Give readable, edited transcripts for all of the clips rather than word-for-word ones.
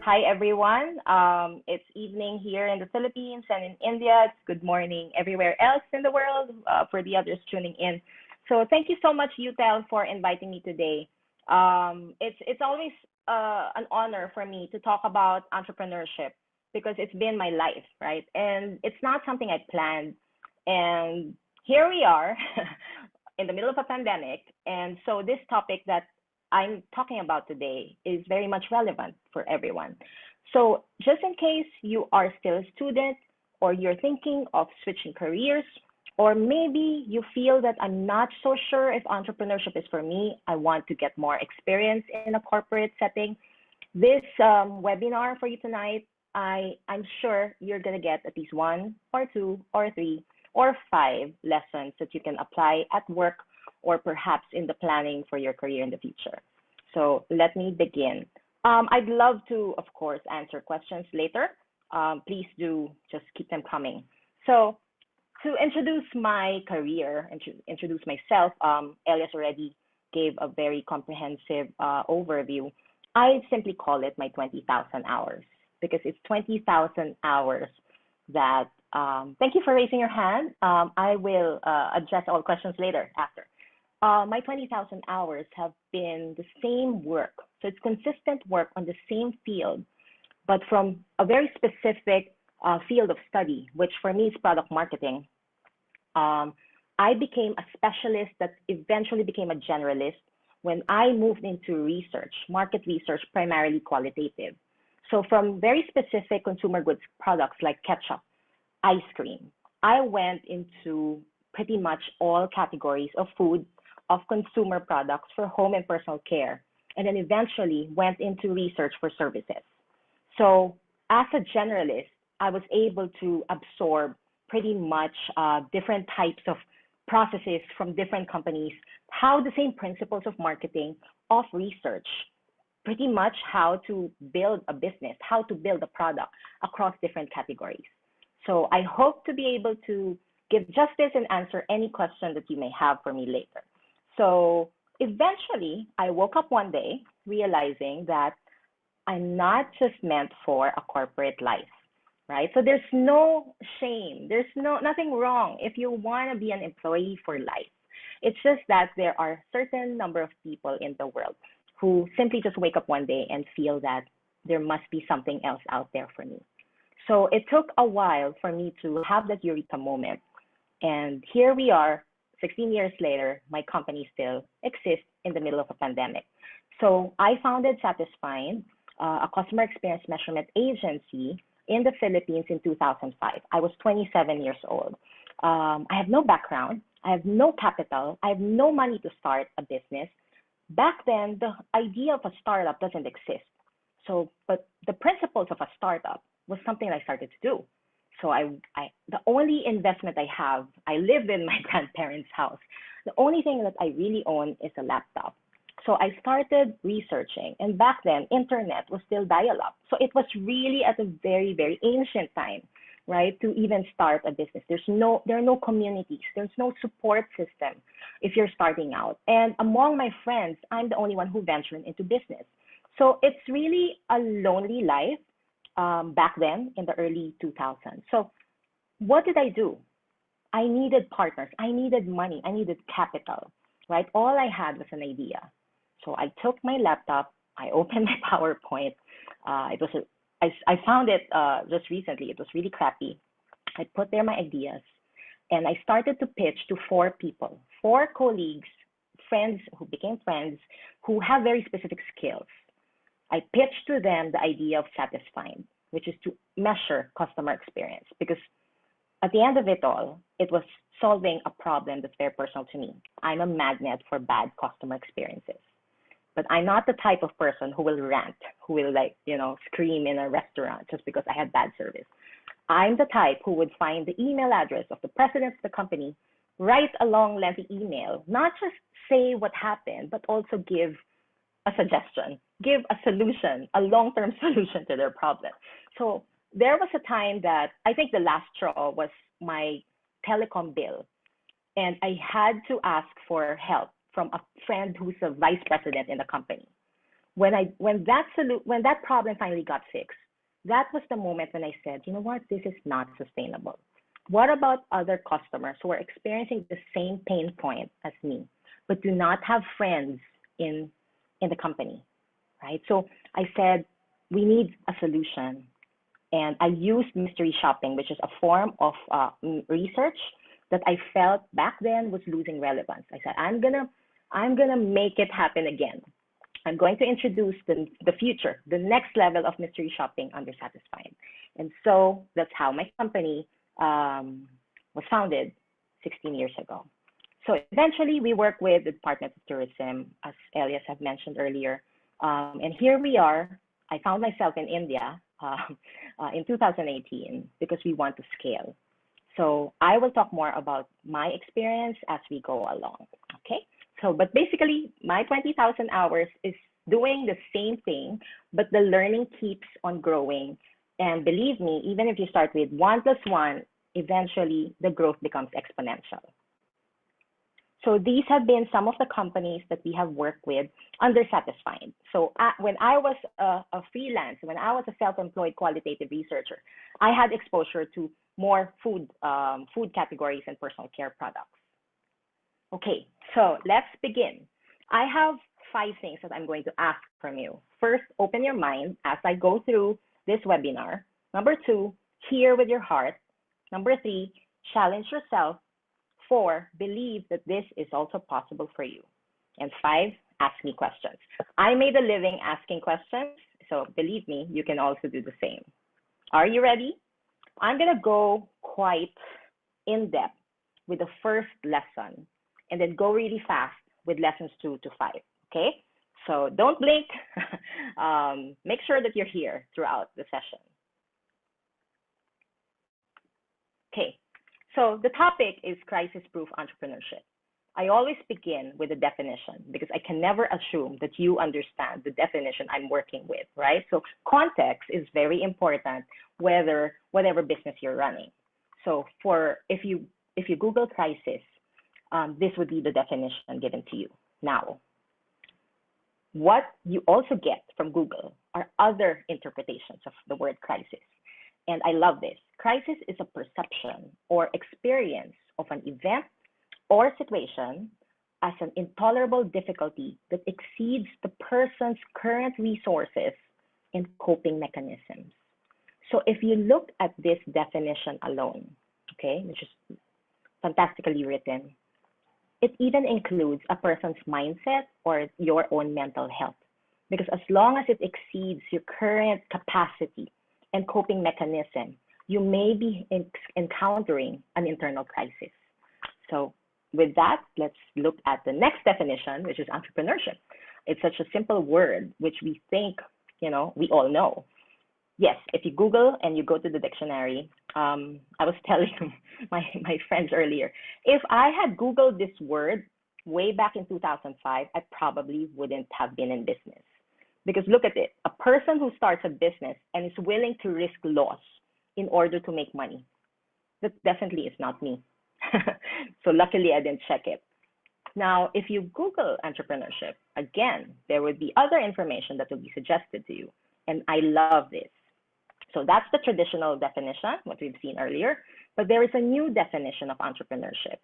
Hi, everyone. It's evening here in the Philippines and in India. It's good morning everywhere else in the world for the others tuning in. So thank you so much, Utel, for inviting me today. It's always an honor for me to talk about entrepreneurship because it's been my life, right? And it's not something I planned. And here we are in the middle of a pandemic. And so this topic that I'm talking about today is very much relevant for everyone. So, just in case you are still a student or you're thinking of switching careers, or maybe you feel that I'm not so sure if entrepreneurship is for me, I want to get more experience in a corporate setting, this webinar for you tonight, I'm sure you're going to get at least one or two or three or five lessons that you can apply at work or perhaps in the planning for your career in the future. So let me begin. I'd love to, of course, answer questions later. Please do just keep them coming. So to introduce my career and to introduce myself, Elias already gave a very comprehensive overview. I simply call it my 20,000 hours because it's 20,000 hours that, thank you for raising your hand. I will address all questions later after. My 20,000 hours have been the same work. So it's consistent work on the same field, but from a very specific field of study, which for me is product marketing. I became a specialist that eventually became a generalist when I moved into research, market research, primarily qualitative. So from very specific consumer goods products like ketchup, ice cream, I went into pretty much all categories of food, of consumer products for home and personal care, and then eventually went into research for services. So as a generalist, I was able to absorb pretty much different types of processes from different companies, how the same principles of marketing, of research, pretty much how to build a business, how to build a product across different categories. So I hope to be able to give justice and answer any question that you may have for me later. So eventually, I woke up one day realizing that I'm not just meant for a corporate life, right? So there's no shame. There's nothing wrong if you want to be an employee for life. It's just that there are certain number of people in the world who simply just wake up one day and feel that there must be something else out there for me. So it took a while for me to have that eureka moment. And here we are, 16 years later, my company still exists in the middle of a pandemic. So I founded SatisFIND, a customer experience measurement agency in the Philippines in 2005. I was 27 years old. I have no background. I have no capital. I have no money to start a business. Back then, the idea of a startup doesn't exist. So, but the principles of a startup was something I started to do. So the only investment I have, I live in my grandparents' house. The only thing that I really own is a laptop. So I started researching, and back then, internet was still dial-up. So it was really at a very, very ancient time, right, to even start a business. There are no communities. There's no support system if you're starting out. And among my friends, I'm the only one who ventured into business. So it's really a lonely life back then in the early 2000s. So what did I do? I needed partners. I needed money. I needed capital, right? All I had was an idea. So I took my laptop. I opened my PowerPoint. I found it just recently. It was really crappy. I put there my ideas, and I started to pitch to four people, four colleagues, friends who became friends, who have very specific skills. I pitched to them the idea of SatisFIND, which is to measure customer experience, because at the end of it all, it was solving a problem that's very personal to me. I'm a magnet for bad customer experiences. But I'm not the type of person who will rant, who will scream in a restaurant just because I had bad service. I'm the type who would find the email address of the president of the company, write a long, lengthy email, not just say what happened, but also give a suggestion, give a solution, a long-term solution to their problem. So there was a time that I think the last straw was my telecom bill, and I had to ask for help from a friend who's a vice president in the company. when that problem finally got fixed, that was the moment when I said, you know what, this is not sustainable. What about other customers who are experiencing the same pain point as me, but do not have friends in the company, right? So I said, we need a solution. And I used mystery shopping, which is a form of research that I felt back then was losing relevance. I said, I'm gonna make it happen again. I'm going to introduce the future, the next level of mystery shopping under SatisFIND. And so that's how my company was founded 16 years ago. So eventually we work with the Department of Tourism, as Elias had mentioned earlier. And here we are. I found myself in India in 2018 because we want to scale. So I will talk more about my experience as we go along, okay? So, but basically, my 20,000 hours is doing the same thing, but the learning keeps on growing. And believe me, even if you start with 1 plus 1, eventually the growth becomes exponential. So these have been some of the companies that we have worked with under SatisFIND. So when I was a freelance, when I was a self-employed qualitative researcher, I had exposure to more food categories and personal care products. Okay, so let's begin. I have 5 things that I'm going to ask from you. First, open your mind as I go through this webinar. Number 2, hear with your heart. Number 3, challenge yourself. 4, believe that this is also possible for you. And 5, ask me questions. I made a living asking questions, so believe me, you can also do the same. Are you ready? I'm gonna go quite in depth with the first lesson and then go really fast with lessons 2 to 5, okay? So don't blink. Make sure that you're here throughout the session. Okay, so the topic is crisis-proof entrepreneurship. I always begin with a definition because I can never assume that you understand the definition I'm working with, right? So context is very important, whatever business you're running. So if you Google crisis, this would be the definition given to you. Now, what you also get from Google are other interpretations of the word crisis. And I love this. Crisis is a perception or experience of an event or situation as an intolerable difficulty that exceeds the person's current resources and coping mechanisms. So if you look at this definition alone, okay, which is fantastically written, it even includes a person's mindset or your own mental health. Because as long as it exceeds your current capacity and coping mechanism, you may be encountering an internal crisis. So with that, let's look at the next definition, which is entrepreneurship. It's such a simple word, which we think, we all know. Yes, if you Google and you go to the dictionary, I was telling my friends earlier, if I had Googled this word way back in 2005, I probably wouldn't have been in business. Because look at it, a person who starts a business and is willing to risk loss in order to make money, that definitely is not me. So luckily I didn't check it. Now, if you Google entrepreneurship, again, there would be other information that will be suggested to you. And I love this. So that's the traditional definition, what we've seen earlier. But there is a new definition of entrepreneurship.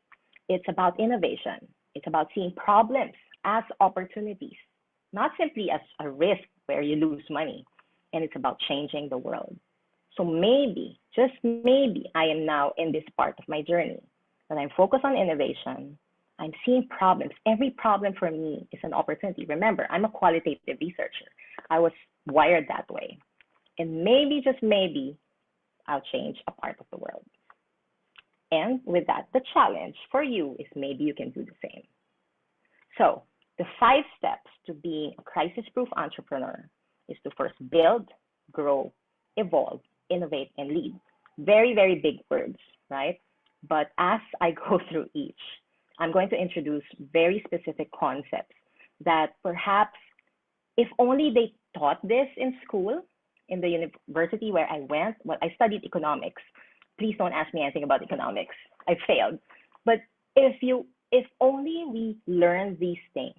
It's about innovation. It's about seeing problems as opportunities, not simply as a risk where you lose money. And it's about changing the world. So maybe, just maybe, I am now in this part of my journey that I'm focused on innovation. I'm seeing problems. Every problem for me is an opportunity. Remember, I'm a qualitative researcher. I was wired that way. And maybe, just maybe, I'll change a part of the world. And with that, the challenge for you is maybe you can do the same. So the 5 steps to being a crisis-proof entrepreneur is to first build, grow, evolve, innovate, and lead. Very, very big words, right? But as I go through each, I'm going to introduce very specific concepts that perhaps if only they taught this in school, in the university where I went, well, I studied economics. Please don't ask me anything about economics. I failed. But if only we learn these things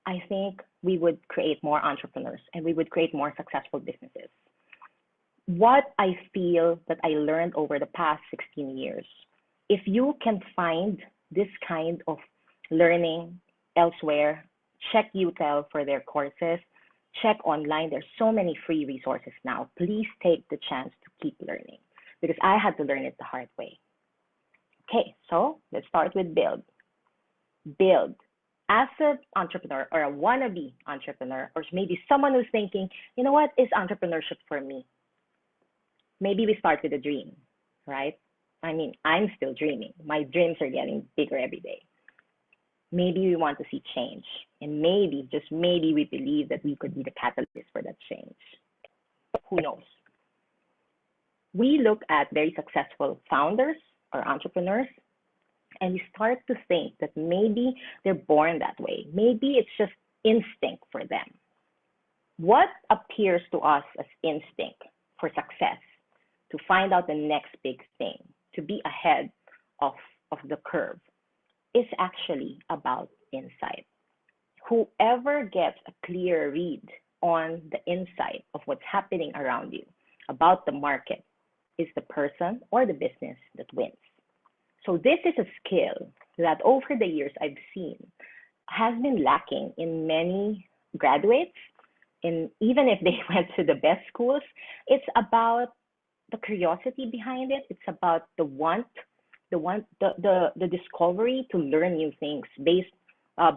I think we would create more entrepreneurs and we would create more successful businesses. What I feel that I learned over the past 16 years, if you can find this kind of learning elsewhere, check Utel for their courses, check online. There's so many free resources now. Please take the chance to keep learning because I had to learn it the hard way. Okay, so let's start with build. Build. As an entrepreneur or a wannabe entrepreneur, or maybe someone who's thinking, you know what is entrepreneurship for me? Maybe we start with a dream, right? I mean, I'm still dreaming. My dreams are getting bigger every day. Maybe we want to see change. And maybe, just maybe, we believe that we could be the catalyst for that change. Who knows? We look at very successful founders or entrepreneurs and we start to think that maybe they're born that way. Maybe it's just instinct for them. What appears to us as instinct for success, to find out the next big thing, to be ahead of the curve, is actually about insight. Whoever gets a clear read on the insight of what's happening around you, about the market, is the person or the business that wins. So this is a skill that over the years I've seen has been lacking in many graduates. And even if they went to the best schools, it's about the curiosity behind it. It's about the discovery to learn new things based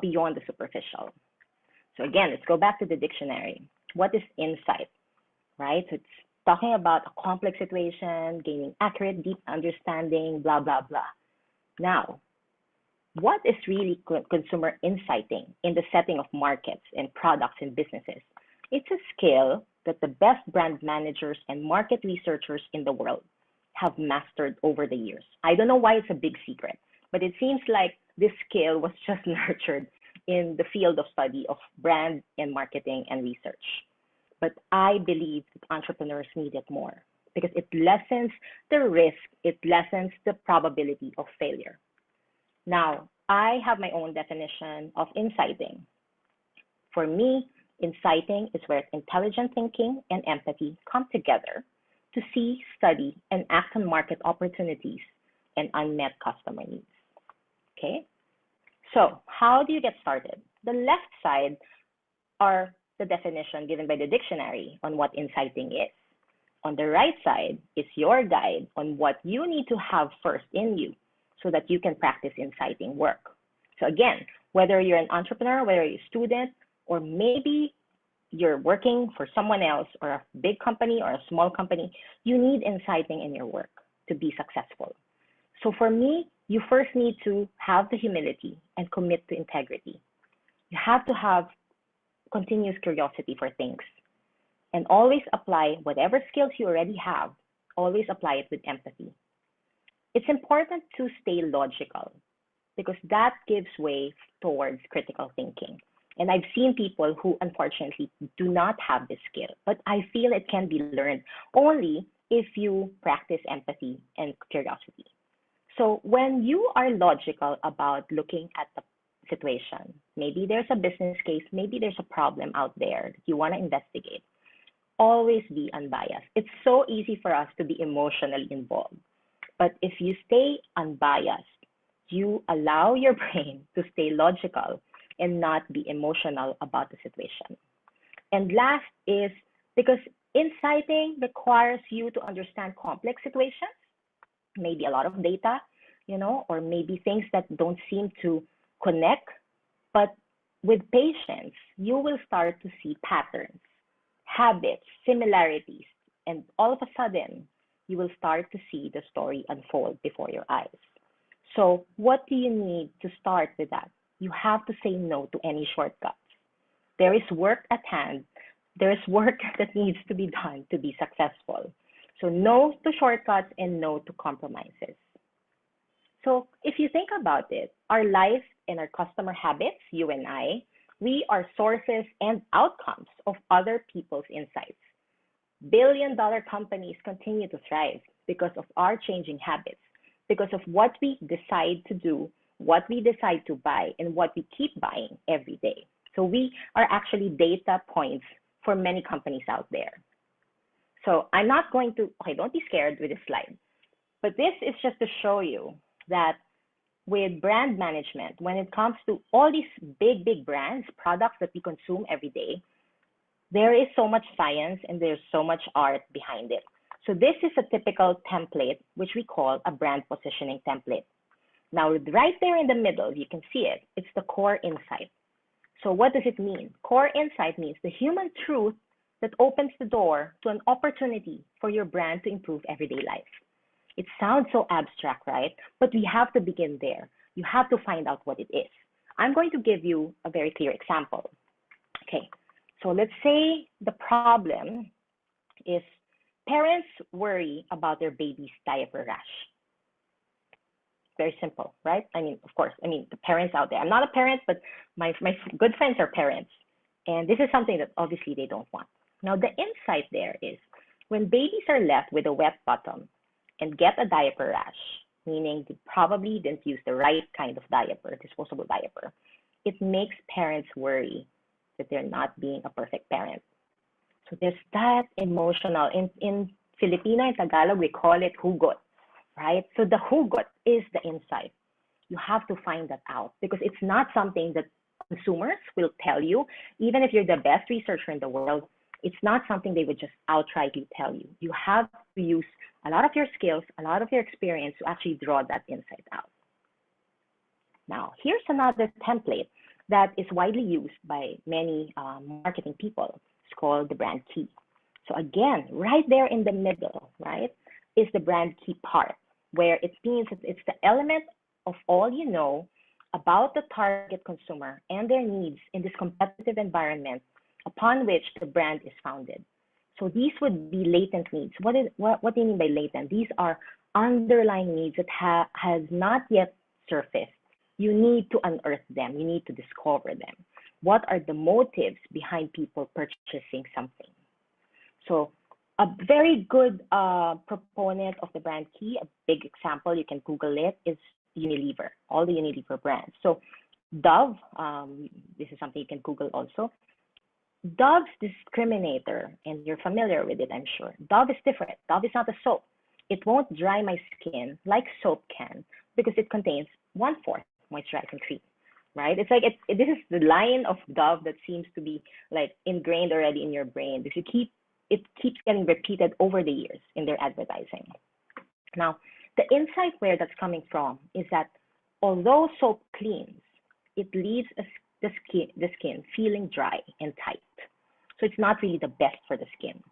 beyond the superficial. So again, let's go back to the dictionary. What is insight, right? So it's talking about a complex situation, gaining accurate, deep understanding, blah, blah, blah. Now, what is really consumer inciting in the setting of markets and products and businesses? It's a skill that the best brand managers and market researchers in the world have mastered over the years. I don't know why it's a big secret, but it seems like this skill was just nurtured in the field of study of brand and marketing and research. But I believe that entrepreneurs need it more because it lessens the risk, it lessens the probability of failure. Now, I have my own definition of inciting. For me, inciting is where intelligent thinking and empathy come together to see, study, and act on market opportunities and unmet customer needs. Okay? So, how do you get started? The left side are the definition given by the dictionary on what inciting is. On the right side is your guide on what you need to have first in you so that you can practice inciting work. So again, whether you're an entrepreneur, whether you're a student, or maybe you're working for someone else or a big company or a small company, you need inciting in your work to be successful. So for me, you first need to have the humility and commit to integrity. You have to have continuous curiosity for things and always apply whatever skills you already have, always apply it with empathy. It's important to stay logical because that gives way towards critical thinking. And I've seen people who unfortunately do not have this skill, but I feel it can be learned only if you practice empathy and curiosity. So when you are logical about looking at the situation, maybe there's a business case, maybe there's a problem out there that you want to investigate, always be unbiased. It's so easy for us to be emotionally involved. But if you stay unbiased, you allow your brain to stay logical and not be emotional about the situation. And last is because inciting requires you to understand complex situations, maybe a lot of data, or maybe things that don't seem to connect. But with patience, you will start to see patterns, habits, similarities, and all of a sudden, you will start to see the story unfold before your eyes. So what do you need to start with that? You have to say no to any shortcuts. There is work at hand. There is work that needs to be done to be successful. So no to shortcuts and no to compromises. So if you think about it, our life and our customer habits, you and I, we are sources and outcomes of other people's insights. Billion-dollar companies continue to thrive because of our changing habits, because of what we decide to do, what we decide to buy, and what we keep buying every day. So So we are actually data points for many companies out there. So I'm not going to, okay, don't be scared with this slide. But this is just to show you that with brand management, when it comes to all these big brands, products that we consume every day, there is so much science and there's so much art behind it. So this is a typical template, which we call a brand positioning template. Now, right there in the middle, you can see it. It's the core insight. So what does it mean? Core insight means the human truth that opens the door to an opportunity for your brand to improve everyday life. It sounds so abstract, right? But we have to begin there. You have to find out what it is. I'm going to give you a very clear example. Okay, so let's say the problem is parents worry about their baby's diaper rash. Very simple, right? I mean, of course, the parents out there. I'm not a parent, but my good friends are parents. And this is something that obviously they don't want. Now, the insight there is when babies are left with a wet bottom and get a diaper rash, meaning they probably didn't use the right kind of diaper, disposable diaper, it makes parents worry that they're not being a perfect parent. So there's that emotional, in Filipino and Tagalog, we call it hugot, right? So the hugot is the insight. You have to find that out because it's not something that consumers will tell you. Even if you're the best researcher in the world, it's not something they would just outrightly tell you. You have to use a lot of your skills, a lot of your experience to actually draw that insight out. Now, here's another template that is widely used by many marketing people. It's called the brand key. So again, right there in the middle, right, is the brand key part, where it means that it's the element of all you know about the target consumer and their needs in this competitive environment upon which the brand is founded. So these would be latent needs. What do you mean by latent? These are underlying needs that has not yet surfaced. You need to unearth them. You need to discover them. What are the motives behind people purchasing something? So a very good proponent of the brand key, a big example, you can Google it, is Unilever, all the Unilever brands. So Dove, this is something you can Google also. Dove's discriminator, and you're familiar with it, I'm sure. Dove is different. Dove is not a soap. It won't dry my skin like soap can because it contains 1/4 moisturizing cream, right? It's like this is the line of Dove that seems to be like ingrained already in your brain because it keeps getting repeated over the years in their advertising. Now, the insight where that's coming from is that although soap cleans, it leaves the skin feeling dry and tight. So it's not really the best for the skin.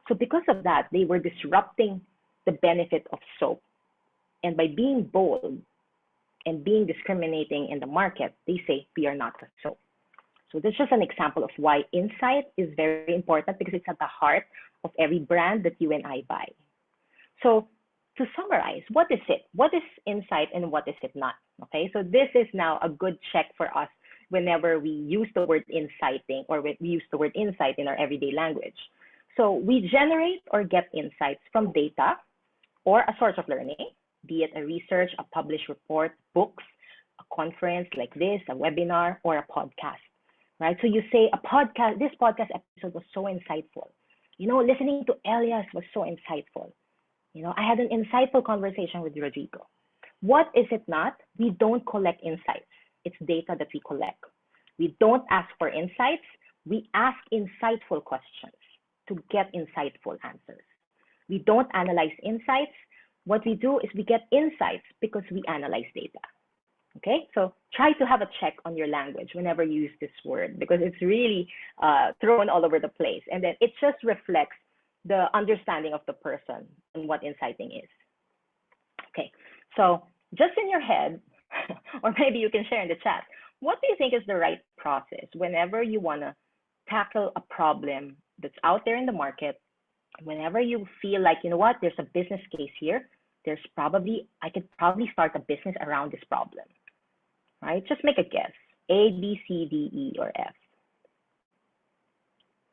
So because of that, they were disrupting the benefit of soap. And by being bold and being discriminating in the market, they say we are not a soap. So this is just an example of why insight is very important because it's at the heart of every brand that you and I buy. So to summarize, what is it? What is insight and what is it not? Okay, so this is now a good check for us whenever we use the word inciting or we use the word insight in our everyday language. So we generate or get insights from data or a source of learning, be it a research, a published report, books, a conference like this, a webinar, or a podcast, right? So you say this podcast episode was so insightful. Listening to Elias was so insightful. I had an insightful conversation with Rodrigo. What is it not? We don't collect insights. It's data that we collect. We don't ask for insights. We ask insightful questions to get insightful answers. We don't analyze insights. What we do is we get insights because we analyze data. Okay, so try to have a check on your language whenever you use this word because it's really thrown all over the place. And then it just reflects the understanding of the person and what inciting is. Okay, so just in your head, or maybe you can share in the chat, what do you think is the right process whenever you want to tackle a problem that's out there in the market, whenever you feel like, there's a business case here, I could probably start a business around this problem, right? Just make a guess, A, B, C, D, E, or F.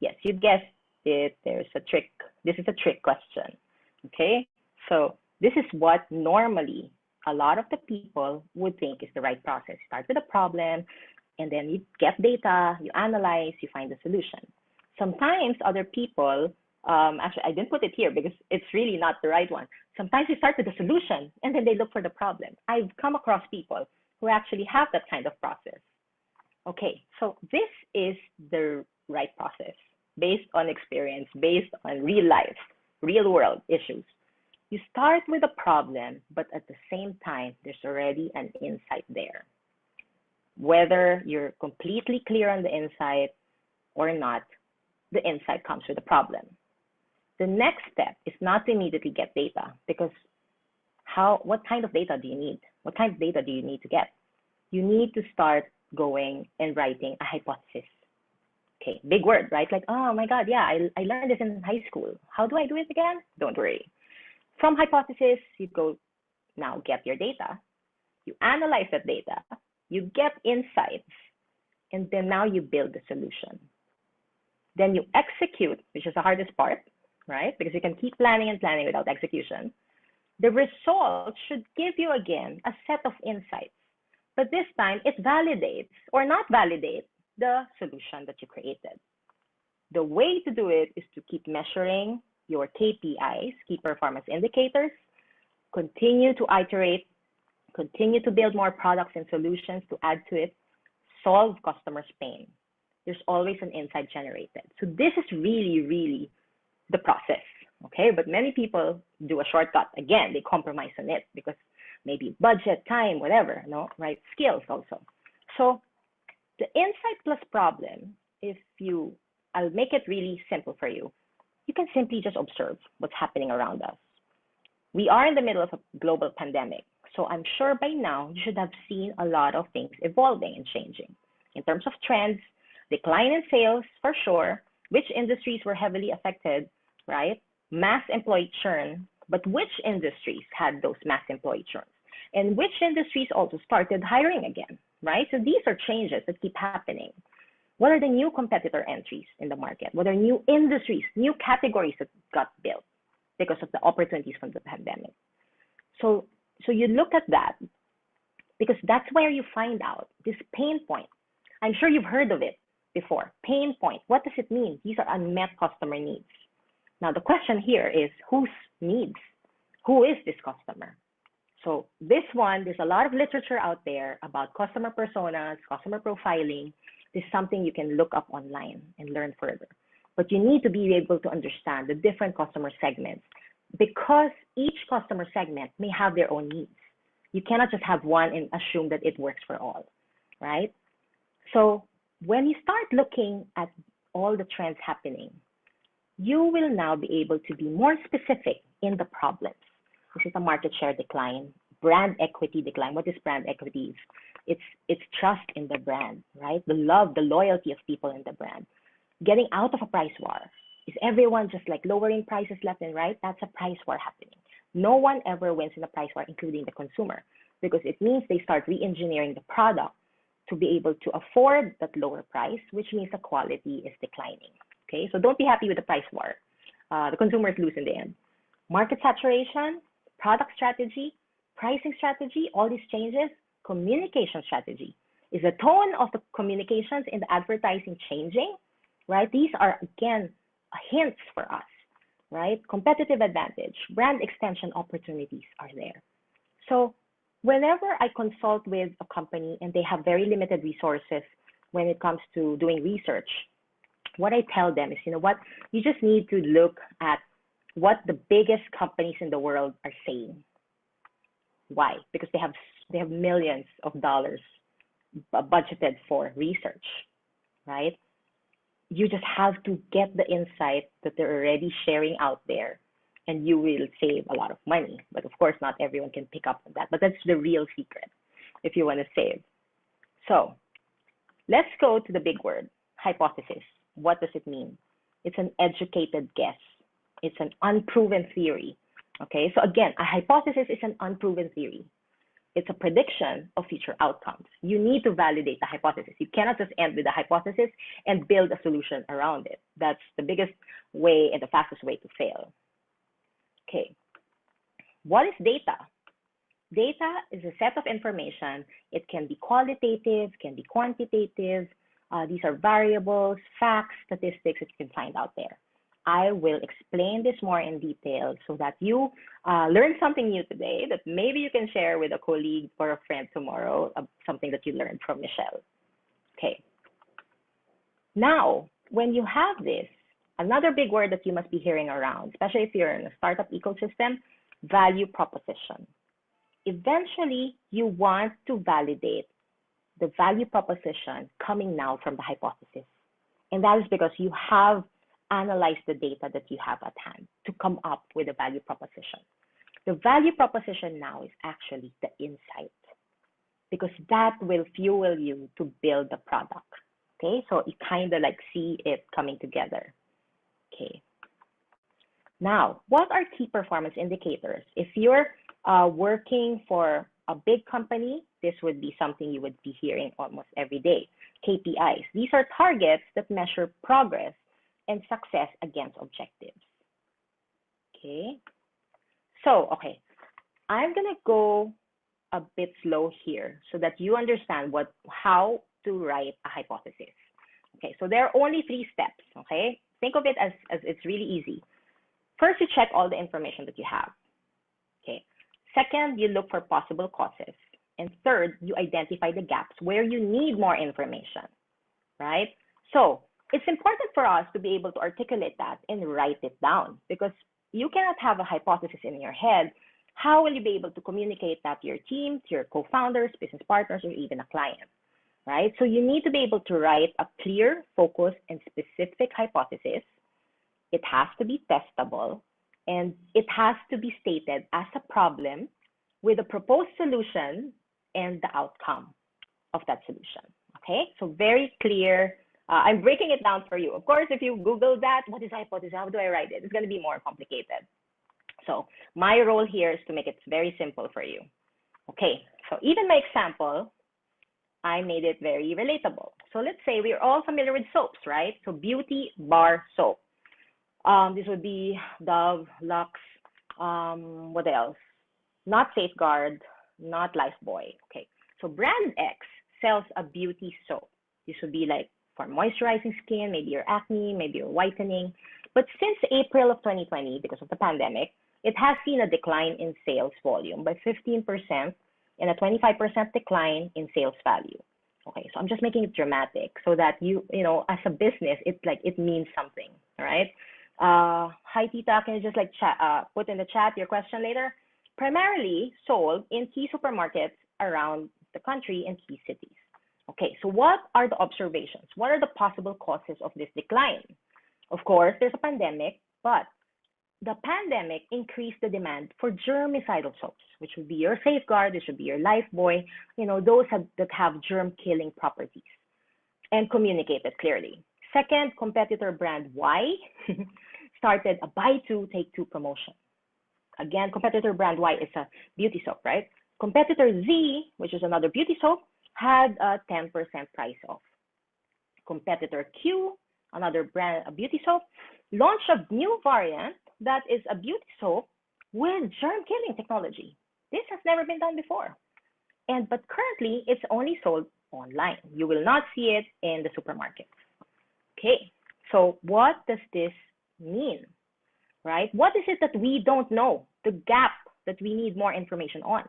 Yes, you guessed it, there's a trick. This is a trick question, okay? So this is what normally a lot of the people would think is the right process. Start with a problem, And then you get data, you analyze, you find the solution. Sometimes other people, actually, I didn't put it here because it's really not the right one. Sometimes they start with the solution and then they look for the problem. I've come across people who actually have that kind of process. Okay, so this is the right process based on experience, based on real life, real world issues. You start with a problem, but at the same time, there's already an insight there. Whether you're completely clear on the insight or not, the insight comes with a problem. The next step is not to immediately get data because what kind of data do you need? What kind of data do you need to get? You need to start going and writing a hypothesis. Okay, big word, right? Like, oh my God, yeah, I learned this in high school. How do I do it again? Don't worry. From hypothesis, you go now get your data. You analyze that data. You get insights. And then now you build the solution. Then you execute, which is the hardest part, right? Because you can keep planning and planning without execution. The result should give you again a set of insights. But this time it validates or not validates the solution that you created. The way to do it is to keep measuring your KPIs, key performance indicators, continue to iterate, continue to build more products and solutions to add to it, solve customers' pain. There's always an insight generated. So this is really, really the process, okay? But many people do a shortcut. Again, they compromise on it because maybe budget, time, whatever, no, right? Skills also. So the insight plus problem, I'll make it really simple for you. You can simply just observe what's happening around us. We are in the middle of a global pandemic. So I'm sure by now you should have seen a lot of things evolving and changing. In terms of trends, decline in sales for sure, which industries were heavily affected, right? Mass employee churn, but which industries had those mass employee churns? And which industries also started hiring again, right? So these are changes that keep happening. What are the new competitor entries in the market? What are new industries, new categories that got built because of the opportunities from the pandemic? So you look at that because that's where you find out this pain point. I'm sure you've heard of it before. Pain point. What does it mean? These are unmet customer needs. Now the question here is whose needs? Who is this customer? So this one, there's a lot of literature out there about customer personas, customer profiling. This is something you can look up online and learn further. But you need to be able to understand the different customer segments because each customer segment may have their own needs. You cannot just have one and assume that it works for all, right? So when you start looking at all the trends happening, you will now be able to be more specific in the problems. This is a market share decline, brand equity decline. What is brand equity? It's trust in the brand, right? The love, the loyalty of people in the brand. Getting out of a price war. Is everyone just like lowering prices left and right? That's a price war happening. No one ever wins in a price war, including the consumer, because it means they start re-engineering the product to be able to afford that lower price, which means the quality is declining. Okay, so don't be happy with the price war. The consumers lose in the end. Market saturation, product strategy, pricing strategy, all these changes, communication strategy. Is the tone of the communications in the advertising changing? Right? These are, again, hints for us, right? Competitive advantage, brand extension opportunities are there. So whenever I consult with a company and they have very limited resources when it comes to doing research, what I tell them is, you know what, you just need to look at what the biggest companies in the world are saying. Why? Because they have millions of dollars budgeted for research, right? You just have to get the insight that they're already sharing out there, and you will save a lot of money. But of course, not everyone can pick up on that. But that's the real secret if you want to save. So let's go to the big word, hypothesis. What does it mean? It's an educated guess. It's an unproven theory. Okay, so again, a hypothesis is an unproven theory. It's a prediction of future outcomes. You need to validate the hypothesis. You cannot just end with a hypothesis and build a solution around it. That's the biggest way and the fastest way to fail. Okay, what is data? Data is a set of information. It can be qualitative, can be quantitative. These are variables, facts, statistics that you can find out there. I will explain this more in detail so that you learn something new today that maybe you can share with a colleague or a friend tomorrow, something that you learned from Michelle. Okay. Now, when you have this, another big word that you must be hearing around, especially if you're in a startup ecosystem, value proposition. Eventually, you want to validate the value proposition coming now from the hypothesis. And that is because you have analyzed the data that you have at hand to come up with a value proposition. The value proposition now is actually the insight, because that will fuel you to build the product. Okay, so you kind of like see it coming together. Okay. Now, what are key performance indicators? If you're working for a big company, this would be something you would be hearing almost every day. KPIs. These are targets that measure progress and success against objectives. Okay. So, okay, I'm gonna go a bit slow here so that you understand how to write a hypothesis. Okay, so there are only 3 steps. Okay, think of it as it's really easy. First, you check all the information that you have. Okay. Second, you look for possible causes. And third, you identify the gaps where you need more information, right? So it's important for us to be able to articulate that and write it down, because you cannot have a hypothesis in your head. How will you be able to communicate that to your team, to your co-founders, business partners, or even a client, right? So you need to be able to write a clear, focused, and specific hypothesis. It has to be testable, and it has to be stated as a problem with a proposed solution and the outcome of that solution. Okay, so very clear. I'm breaking it down for you. Of course, if you Google that, what is hypothesis? How do I write it? It's going to be more complicated. So my role here is to make it very simple for you. Okay, so even my example, I made it very relatable. So let's say we're all familiar with soaps, right? So beauty bar soap. This would be Dove, Lux, what else? Not Safeguard, not Lifebuoy. Okay, so brand X sells a beauty soap. This would be like for moisturizing skin, maybe your acne, maybe your whitening. But since April of 2020, because of the pandemic, it has seen a decline in sales volume by 15% and a 25% decline in sales value. Okay, so I'm just making it dramatic so that you as a business, it means something, all right? Hi, Tita, can you just put in the chat your question later? Primarily sold in key supermarkets around the country and key cities. Okay, so what are the observations? What are the possible causes of this decline? Of course, there's a pandemic, but the pandemic increased the demand for germicidal soaps, which would be your Safeguard, this would be your Lifebuoy, those that have germ-killing properties, and communicate it clearly. Second, competitor brand Y started a buy two, take two promotion. Again, competitor brand Y is a beauty soap, right? Competitor Z, which is another beauty soap, had a 10% price off. Competitor Q, another brand, a beauty soap, launched a new variant that is a beauty soap with germ-killing technology. This has never been done before. But currently, it's only sold online. You will not see it in the supermarkets. Okay, so what does this mean, right? What is it that we don't know? The gap that we need more information on.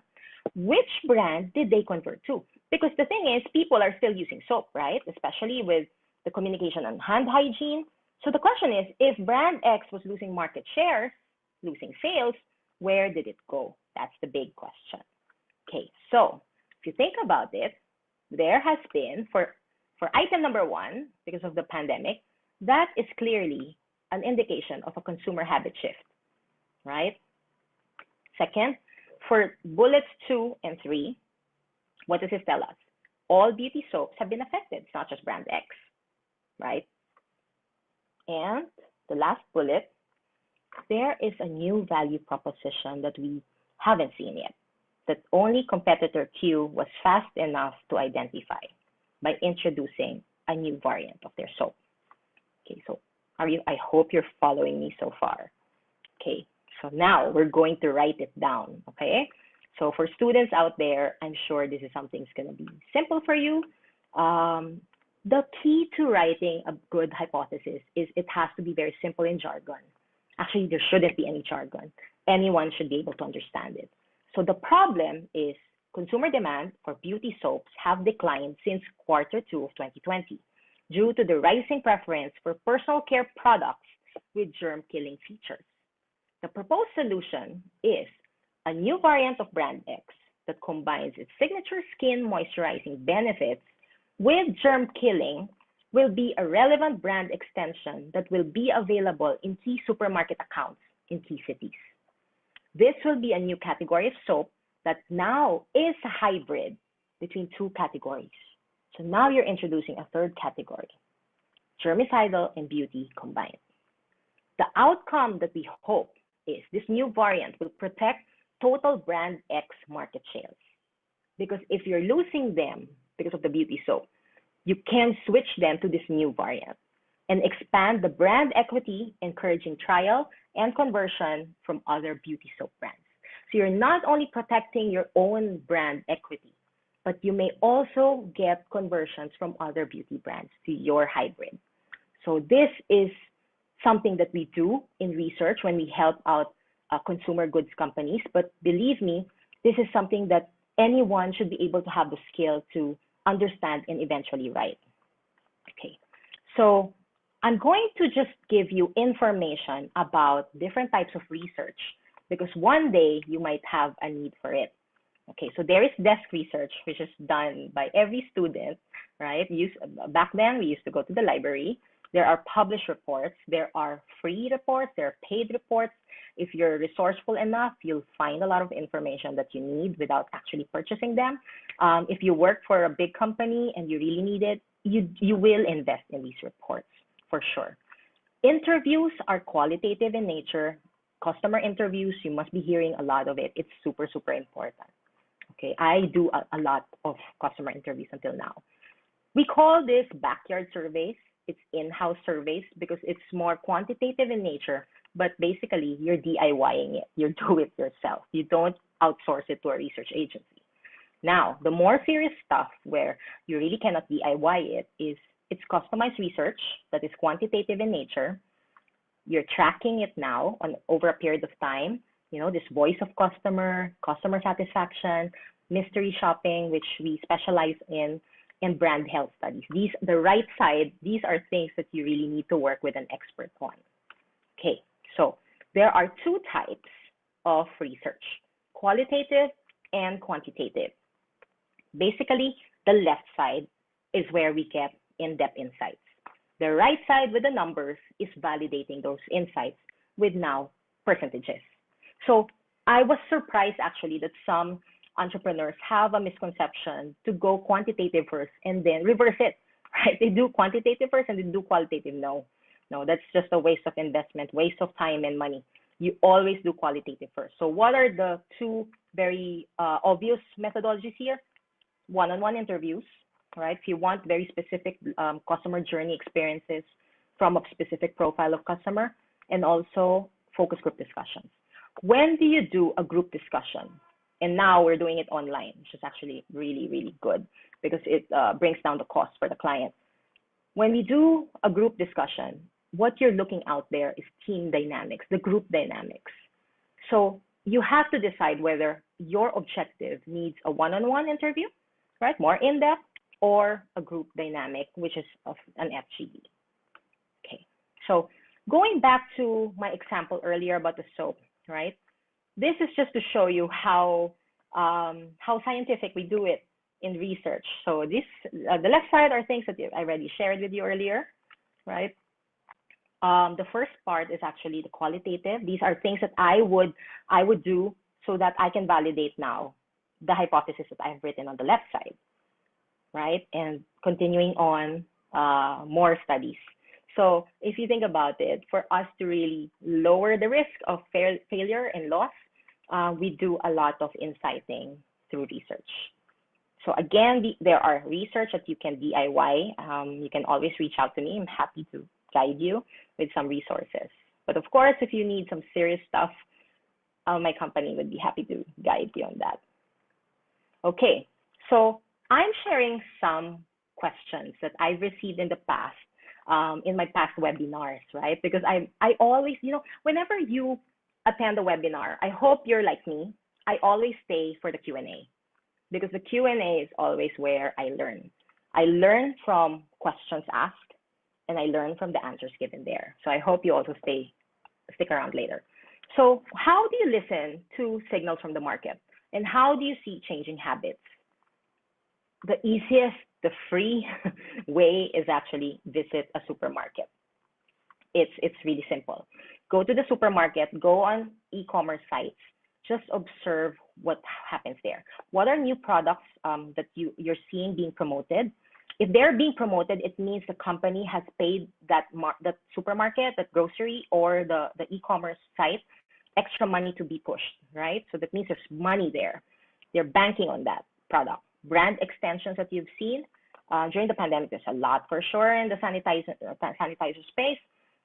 Which brand did they convert to? Because the thing is, people are still using soap, right? Especially with the communication on hand hygiene. So the question is, if brand X was losing market share, losing sales, where did it go? That's the big question. Okay, so if you think about it, there has been, for item number 1, because of the pandemic, that is clearly an indication of a consumer habit shift, right? Second, for bullets 2 and 3, what does this tell us? All beauty soaps have been affected. It's not just brand X, right? And the last bullet, there is a new value proposition that we haven't seen yet, that only competitor Q was fast enough to identify by introducing a new variant of their soap. Okay, so I hope you're following me so far. Okay, so now we're going to write it down, okay? So for students out there, I'm sure this is something that's going to be simple for you. The key to writing a good hypothesis is it has to be very simple in jargon. Actually, there shouldn't be any jargon. Anyone should be able to understand it. So the problem is consumer demand for beauty soaps have declined since quarter two of 2020 due to the rising preference for personal care products with germ-killing features. The proposed solution is a new variant of Brand X that combines its signature skin moisturizing benefits with germ killing will be a relevant brand extension that will be available in key supermarket accounts in key cities. This will be a new category of soap that now is a hybrid between two categories. So now you're introducing a third category, germicidal and beauty combined. The outcome that we hope is this new variant will protect total brand X market shares. Because if you're losing them because of the beauty soap, you can switch them to this new variant and expand the brand equity, encouraging trial and conversion from other beauty soap brands. So you're not only protecting your own brand equity, but you may also get conversions from other beauty brands to your hybrid. So this is something that we do in research when we help out consumer goods companies. But believe me, this is something that anyone should be able to have the skill to understand and eventually write. Okay, so I'm going to just give you information about different types of research because one day you might have a need for it. Okay, so there is desk research, which is done by every student, right? Back then, we used to go to the library. There are published reports. There are free reports. There are paid reports. If you're resourceful enough, you'll find a lot of information that you need without actually purchasing them. If you work for a big company and you really need it, you will invest in these reports for sure. Interviews are qualitative in nature. Customer interviews, you must be hearing a lot of it. It's super, super important. Okay, I do a lot of customer interviews until now. We call this backyard surveys. It's in-house surveys because it's more quantitative in nature, but basically you're DIYing it. You do it yourself. You don't outsource it to a research agency. Now, the more serious stuff where you really cannot DIY it is it's customized research that is quantitative in nature. You're tracking it now over a period of time. You know, this voice of customer, customer satisfaction, mystery shopping, which we specialize in, and brand health studies. The right side, these are things that you really need to work with an expert on. Okay, so there are two types of research, qualitative and quantitative. Basically, the left side is where we get in-depth insights. The right side with the numbers is validating those insights with now percentages. So I was surprised actually that some entrepreneurs have a misconception to go quantitative first and then reverse it, right? They do quantitative first and they do qualitative. No, that's just a waste of investment, waste of time and money. You always do qualitative first. So what are the two very obvious methodologies here? One-on-one interviews, right? If you want very specific customer journey experiences from a specific profile of customer, and also focus group discussions. When do you do a group discussion? And now we're doing it online, which is actually really, really good because it brings down the cost for the client. When we do a group discussion, what you're looking out there is team dynamics, the group dynamics. So you have to decide whether your objective needs a one-on-one interview, right, more in-depth, or a group dynamic, which is of an FGD. Okay, so going back to my example earlier about the soap, right? This is just to show you how scientific we do it in research. So this, the left side are things that I already shared with you earlier, right? The first part is actually the qualitative. These are things that I would do so that I can validate now the hypothesis that I've written on the left side, right? And continuing on more studies. So if you think about it, for us to really lower the risk of failure and loss, we do a lot of inciting through research. So again, there are research that you can DIY. You can always reach out to me. I'm happy to guide you with some resources. But of course, if you need some serious stuff, my company would be happy to guide you on that. Okay, so I'm sharing some questions that I've received in the past, in my past webinars, right? Because I always, whenever you attend a webinar, I hope you're like me. I always stay for the Q&A because the Q&A is always where I learn. I learn from questions asked and I learn from the answers given there. So I hope you also stick around later. So how do you listen to signals from the market? And how do you see changing habits? The easiest, the free way is actually visit a supermarket. It's really simple. Go to the supermarket, go on e-commerce sites, just observe what happens there. What are new products that you're seeing being promoted? If they're being promoted, it means the company has paid that supermarket, that grocery, or the e-commerce site extra money to be pushed, right? So that means there's money there. They're banking on that product. Brand extensions that you've seen during the pandemic, there's a lot for sure in the sanitizer space.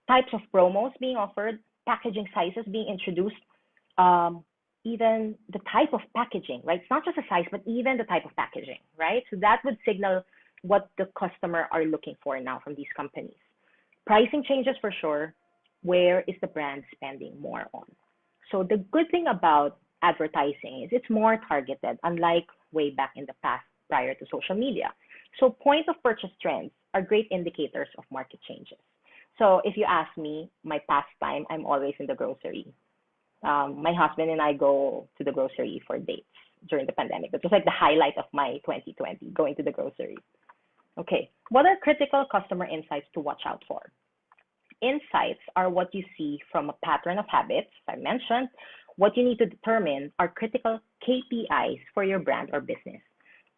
Types of promos being offered, packaging sizes being introduced, even the type of packaging, right? It's not just the size, but even the type of packaging, right? So that would signal what the customer are looking for now from these companies. Pricing changes for sure. Where is the brand spending more on? So the good thing about advertising is it's more targeted, unlike way back in the past prior to social media. So point of purchase trends are great indicators of market changes. So if you ask me, my pastime, I'm always in the grocery. My husband and I go to the grocery for dates during the pandemic. It was like the highlight of my 2020, going to the grocery. Okay, what are critical customer insights to watch out for? Insights are what you see from a pattern of habits, as I mentioned. What you need to determine are critical KPIs for your brand or business.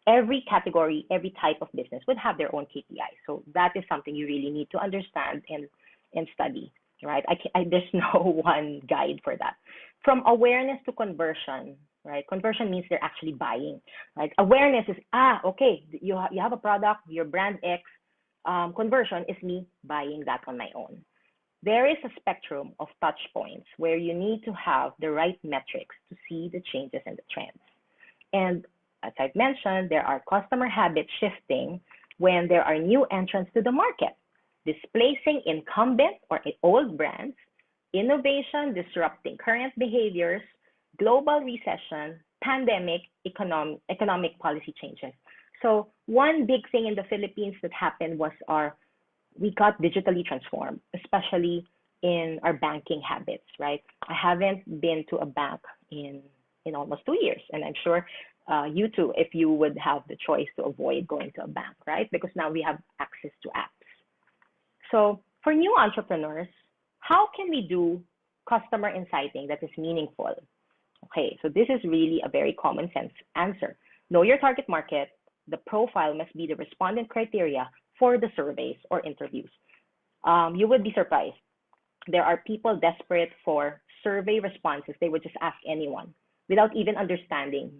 Every category, every type of business would have their own KPIs. So that is something you really need to understand and study, right? There's no one guide for that. From awareness to conversion, right? Conversion means they're actually buying, right? Awareness is, okay, you have a product, your brand X. Conversion is me buying that on my own. There is a spectrum of touch points where you need to have the right metrics to see the changes and the trends. And as I've mentioned, there are customer habit shifting when there are new entrants to the market, displacing incumbent or old brands, innovation disrupting current behaviors, global recession, pandemic, economic policy changes. So one big thing in the Philippines that happened was we got digitally transformed, especially in our banking habits, right? I haven't been to a bank in almost 2 years, and I'm sure you too, if you would have the choice to avoid going to a bank, right? Because now we have access to apps. So for new entrepreneurs, how can we do customer inciting that is meaningful? Okay, so this is really a very common sense answer. Know your target market. The profile must be the respondent criteria for the surveys or interviews. You would be surprised. There are people desperate for survey responses. They would just ask anyone without even understanding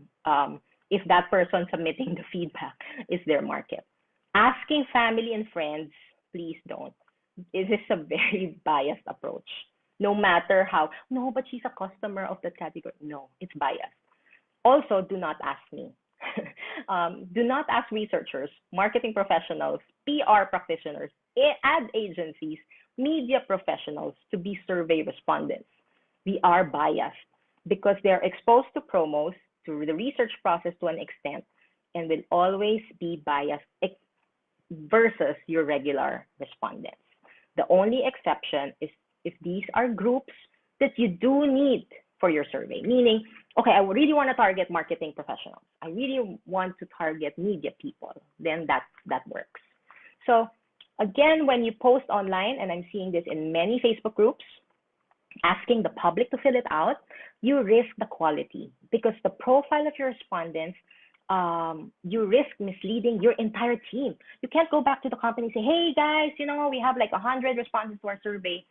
if that person submitting the feedback is their market. Asking family and friends, please don't. This is a very biased approach. No matter how, no, but she's a customer of that category. No, it's biased. Also, do not ask me. Do not ask researchers, marketing professionals, PR practitioners, ad agencies, media professionals to be survey respondents. We are biased because they're exposed to promos, to the research process to an extent, and will always be biased versus your regular respondents. The only exception is if these are groups that you do need for your survey, meaning, okay, I really want to target marketing professionals. I really want to target media people. Then that works. So again, when you post online, and I'm seeing this in many Facebook groups, asking the public to fill it out, you risk the quality because the profile of your respondents, you risk misleading your entire team. You can't go back to the company and say, hey guys, we have like 100 responses to our survey.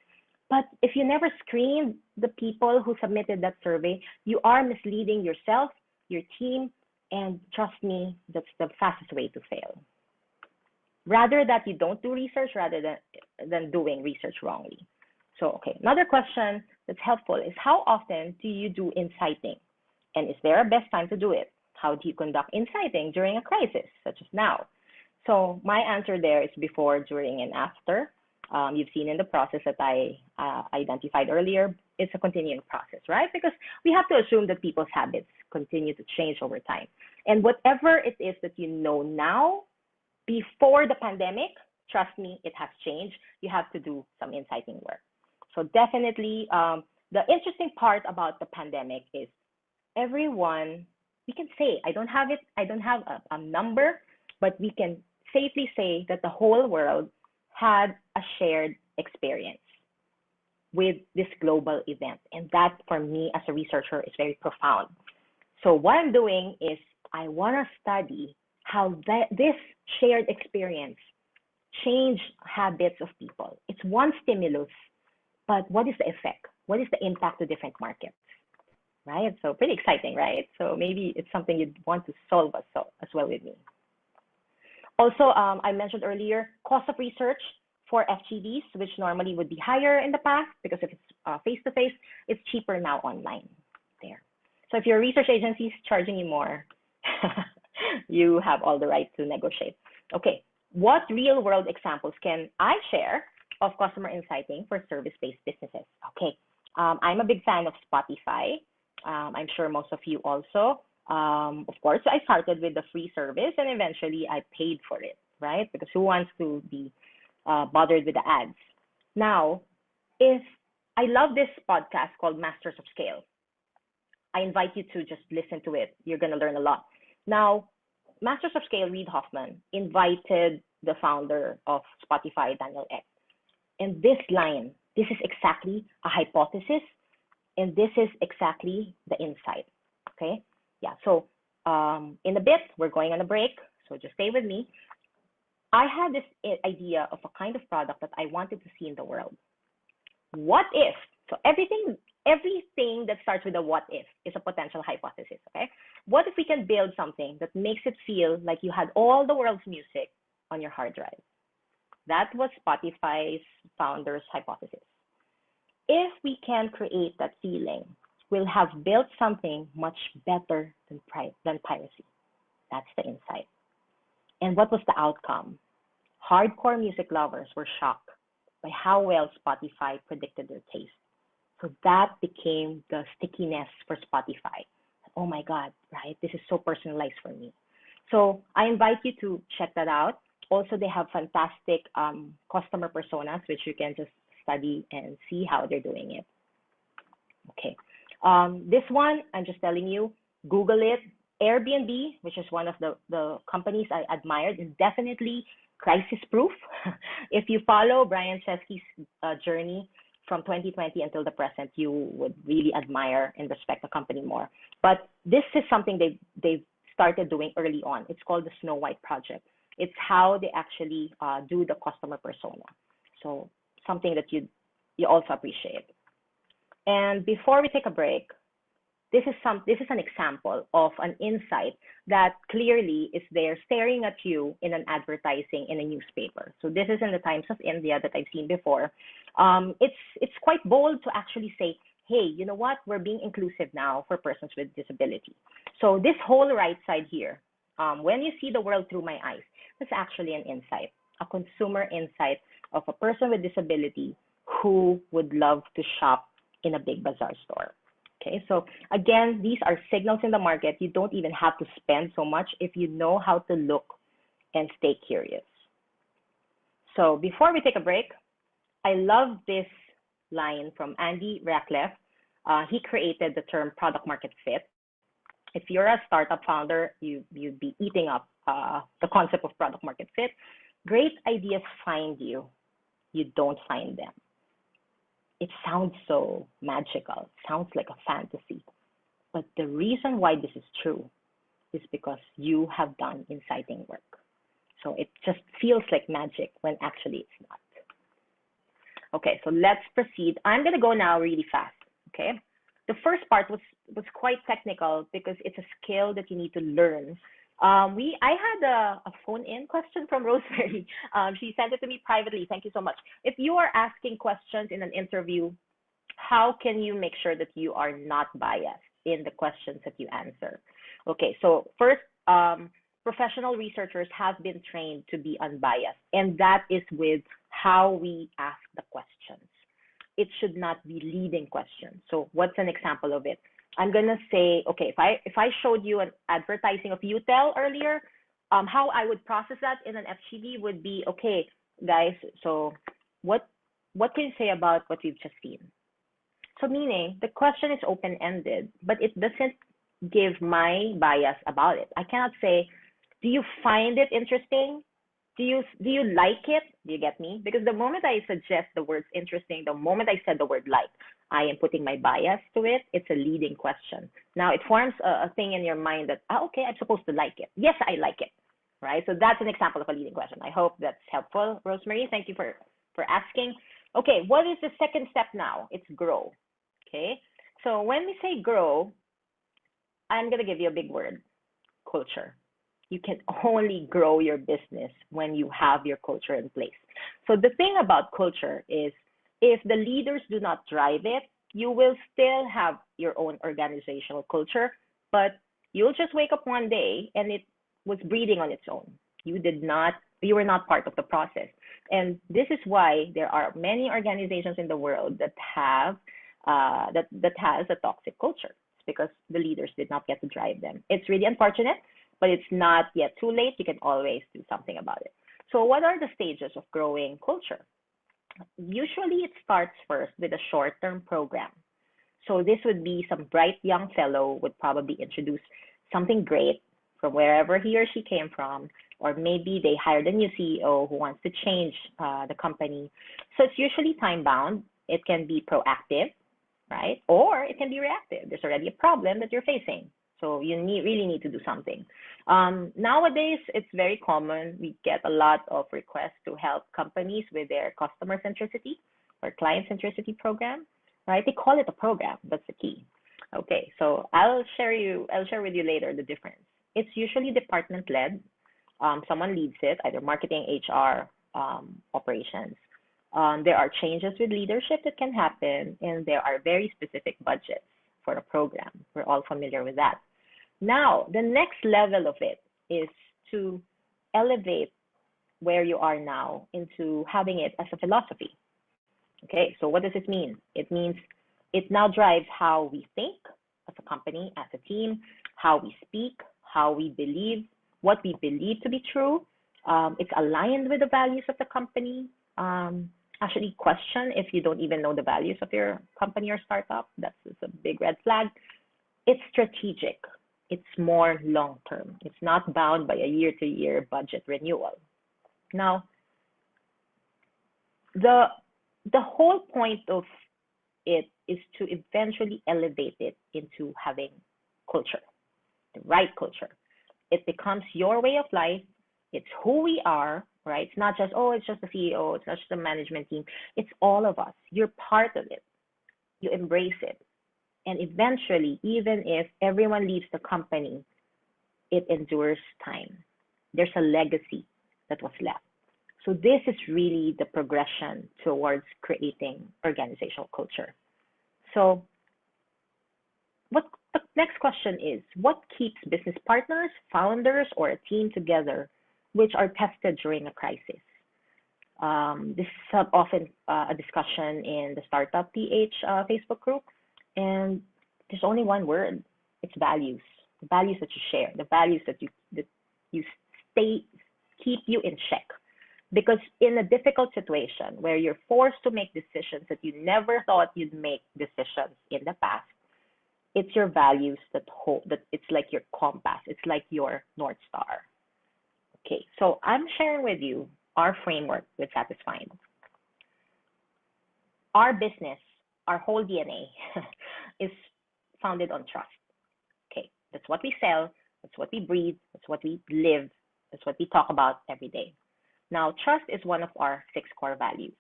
But if you never screened the people who submitted that survey, you are misleading yourself, your team, and trust me, that's the fastest way to fail. Rather that you don't do research rather than doing research wrongly. So, okay, another question that's helpful is how often do you do inciting? And is there a best time to do it? how do you conduct inciting during a crisis, such as now? So my answer there is before, during, and after. You've seen in the process that I identified earlier, it's a continuing process, right? Because we have to assume that people's habits continue to change over time. And whatever it is that you know now, before the pandemic, trust me, it has changed. You have to do some inciting work. So definitely, the interesting part about the pandemic is everyone, we can say, I don't have a number, but we can safely say that the whole world had a shared experience with this global event. And that, for me as a researcher, is very profound. So what I'm doing is I want to study how this shared experience changed habits of people. It's one stimulus, but what is the effect? What is the impact to different markets? Right? So pretty exciting, right? So maybe it's something you'd want to solve as well with me. Also, I mentioned earlier, cost of research for FGDs, which normally would be higher in the past, because if it's face-to-face, it's cheaper now online there. So if your research agency is charging you more, you have all the right to negotiate. Okay, what real-world examples can I share of customer inciting for service-based businesses? Okay, I'm a big fan of Spotify. I'm sure most of you also. Of course, I started with the free service and eventually I paid for it, right? Because who wants to be bothered with the ads? Now, if I love this podcast called Masters of Scale, I invite you to just listen to it. You're going to learn a lot. Now, Masters of Scale, Reid Hoffman, invited the founder of Spotify, Daniel Ek. And this line, this is exactly a hypothesis, and this is exactly the insight, okay? Yeah, so in a bit, we're going on a break, so just stay with me. I had this idea of a kind of product that I wanted to see in the world. What if? So everything that starts with a what if is a potential hypothesis, okay? What if we can build something that makes it feel like you had all the world's music on your hard drive? That was Spotify's founder's hypothesis. If we can create that feeling, we'll have built something much better than piracy. That's the insight. And what was the outcome? Hardcore music lovers were shocked by how well Spotify predicted their taste. So that became the stickiness for Spotify. Oh my God, right? This is so personalized for me. So I invite you to check that out. Also, they have fantastic customer personas, which you can just study and see how they're doing it. Okay. This one, I'm just telling you, Google it. Airbnb, which is one of the companies I admired, is definitely crisis-proof. If you follow Brian Chesky's journey from 2020 until the present, you would really admire and respect the company more. But this is something they've started doing early on. It's called the Snow White Project. It's how they actually do the customer persona. So something that you also appreciate. And before we take a break, this is an example of an insight that clearly is there staring at you in an advertising in a newspaper. So this is in the Times of India that I've seen before. It's quite bold to actually say, hey, you know what? We're being inclusive now for persons with disability. So this whole right side here, when you see the world through my eyes, that's actually an insight, a consumer insight of a person with disability who would love to shop in a big bazaar store. Okay, so again, these are signals in the market. You don't even have to spend so much if you know how to look and stay curious. So before we take a break, I love this line from Andy Rachleff. He created the term product market fit. If you're a startup founder, you'd be eating up the concept of product market fit. Great ideas find you. You don't find them. It sounds so magical, sounds like a fantasy. But the reason why this is true is because you have done inciting work. So it just feels like magic when actually it's not. Okay, so let's proceed. I'm going to go now really fast, okay? The first part was quite technical because it's a skill that you need to learn. I had a phone-in question from Rosemary. She sent it to me privately. Thank you so much. If you are asking questions in an interview, how can you make sure that you are not biased in the questions that you answer? Okay, so first, professional researchers have been trained to be unbiased, and that is with how we ask the questions. It should not be leading questions. So what's an example of it? I'm gonna say, okay, if I showed you an advertising of Utel earlier, how I would process that in an FGV would be, okay, guys, so what what can you say about what we've just seen? So meaning the question is open-ended, but it doesn't give my bias about it. I cannot say, do you find it interesting? Do you like it? Do you get me? Because the moment I suggest the words interesting, the moment I said the word like, I am putting my bias to it. It's a leading question. Now it forms a thing in your mind that, okay, I'm supposed to like it. Yes, I like it, right? So that's an example of a leading question. I hope that's helpful, Rosemary. Thank you for asking. Okay, what is the second step now? It's grow. Okay, so when we say grow, I'm gonna give you a big word, culture. You can only grow your business when you have your culture in place. So the thing about culture is if the leaders do not drive it, you will still have your own organizational culture, but you'll just wake up one day and it was breathing on its own. You were not part of the process. And this is why there are many organizations in the world that have that has a toxic culture. It's because the leaders did not get to drive them. It's really unfortunate, but it's not yet too late. You can always do something about it. So what are the stages of growing culture? Usually it starts first with a short-term program. So this would be some bright young fellow would probably introduce something great from wherever he or she came from, or maybe they hired a new CEO who wants to change the company. So it's usually time bound. It can be proactive, right? Or it can be reactive. There's already a problem that you're facing. So you really need to do something. Nowadays, it's very common. We get a lot of requests to help companies with their customer centricity or client centricity program, right? They call it a program. That's the key. Okay, so I'll share with you later the difference. It's usually department led. Someone leads it, either marketing, HR, operations. There are changes with leadership that can happen, and there are very specific budgets for a program. We're all familiar with that. Now, the next level of it is to elevate where you are now into having it as a philosophy. Okay, so what does it mean? It means it now drives how we think as a company, as a team, how we speak, how we believe, what we believe to be true. It's aligned with the values of the company. Actually, question if you don't even know the values of your company or startup. That's a big red flag. It's strategic. It's more long term. It's not bound by a year-to-year budget renewal. Now, the whole point of it is to eventually elevate it into having culture, the right culture. It becomes your way of life. It's who we are, right? It's not just, oh, it's just the CEO, it's not just the management team. It's all of us. You're part of it. You embrace it. And eventually, even if everyone leaves the company, it endures time. There's a legacy that was left. So this is really the progression towards creating organizational culture. So what the next question is, what keeps business partners, founders, or a team together which are tested during a crisis? This is often a discussion in the Startup PH Facebook group. And there's only one word. It's values. The values that you share, the values that you keep you in check. Because in a difficult situation where you're forced to make decisions that you never thought you'd make decisions in the past, it's your values that it's like your compass. It's like your North Star. Okay, so I'm sharing with you our framework with SatisFIND. Our business, our whole DNA is founded on trust. Okay, that's what we sell, that's what we breathe, that's what we live, that's what we talk about every day. Now, trust is one of our 6 core values.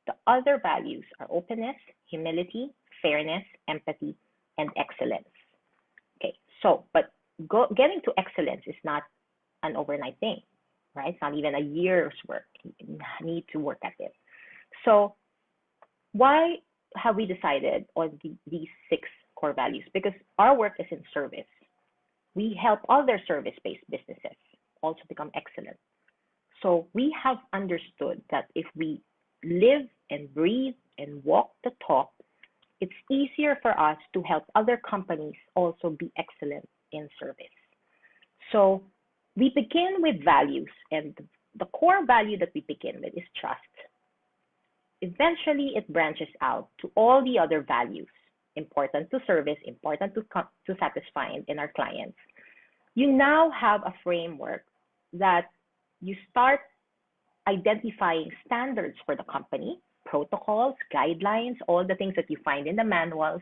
The other values are openness, humility, fairness, empathy, and excellence. Okay, so, but getting to excellence is not an overnight thing, right? It's not even a year's work. You need to work at it. So, why have we decided on these 6 core values? Because our work is in service. we help other service-based businesses also become excellent. So we have understood that if we live and breathe and walk the talk, it's easier for us to help other companies also be excellent in service. So we begin with values, and the core value that we begin with is trust. Eventually, it branches out to all the other values important to service, important to SatisFIND in our clients. You now have a framework that you start identifying standards for the company, protocols, guidelines, all the things that you find in the manuals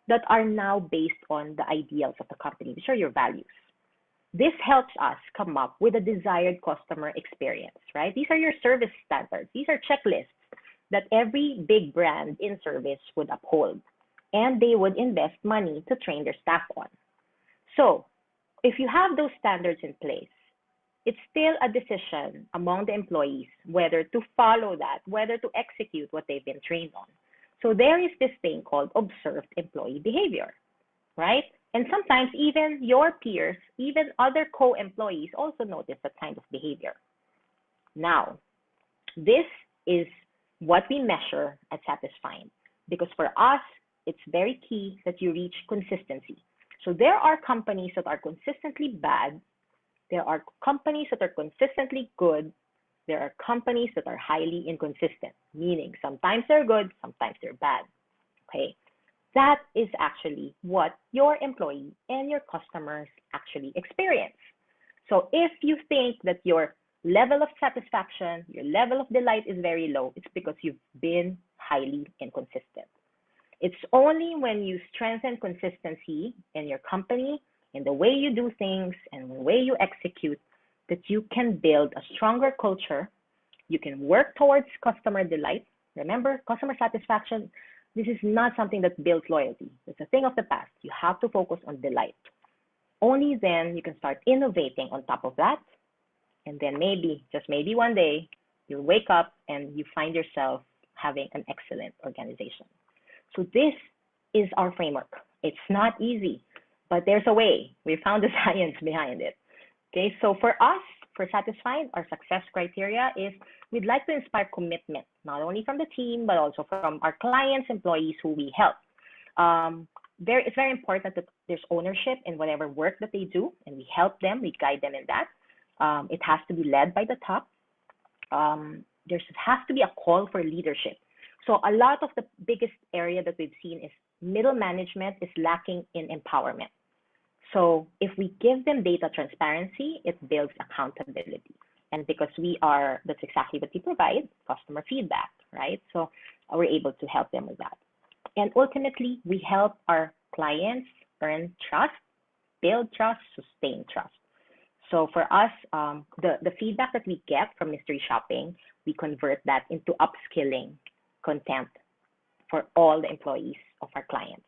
that are now based on the ideals of the company. These are your values. This helps us come up with a desired customer experience, right? These are your service standards. These are checklists that every big brand in service would uphold, and they would invest money to train their staff on. So if you have those standards in place, it's still a decision among the employees whether to follow that, whether to execute what they've been trained on. So there is this thing called observed employee behavior, right? And sometimes even your peers, even other co-employees also notice that kind of behavior. Now, this is what we measure at SatisFIND, because for us, it's very key that you reach consistency. So there are companies that are consistently bad. There are companies that are consistently good. There are companies that are highly inconsistent, meaning sometimes they're good, sometimes they're bad. Okay, that is actually what your employee and your customers actually experience. So if you think that your level of satisfaction, your level of delight is very low, it's because you've been highly inconsistent. It's only when you strengthen consistency in your company, in the way you do things, and the way you execute, that you can build a stronger culture. You can work towards customer delight. Remember, customer satisfaction, this is not something that builds loyalty. It's a thing of the past. You have to focus on delight. Only then you can start innovating on top of that. And then maybe, just maybe one day, you'll wake up and you find yourself having an excellent organization. So this is our framework. It's not easy, but there's a way. We found the science behind it. Okay, so for us, for SatisFIND, our success criteria is we'd like to inspire commitment, not only from the team, but also from our clients, employees who we help. It's very important that there's ownership in whatever work that they do, and we help them, we guide them in that. It has to be led by the top. There has to be a call for leadership. So a lot of the biggest area that we've seen is middle management is lacking in empowerment. So if we give them data transparency, it builds accountability. And because that's exactly what we provide, customer feedback, right? So we're able to help them with that. And ultimately, we help our clients earn trust, build trust, sustain trust. So for us, the feedback that we get from mystery shopping, we convert that into upskilling content for all the employees of our clients.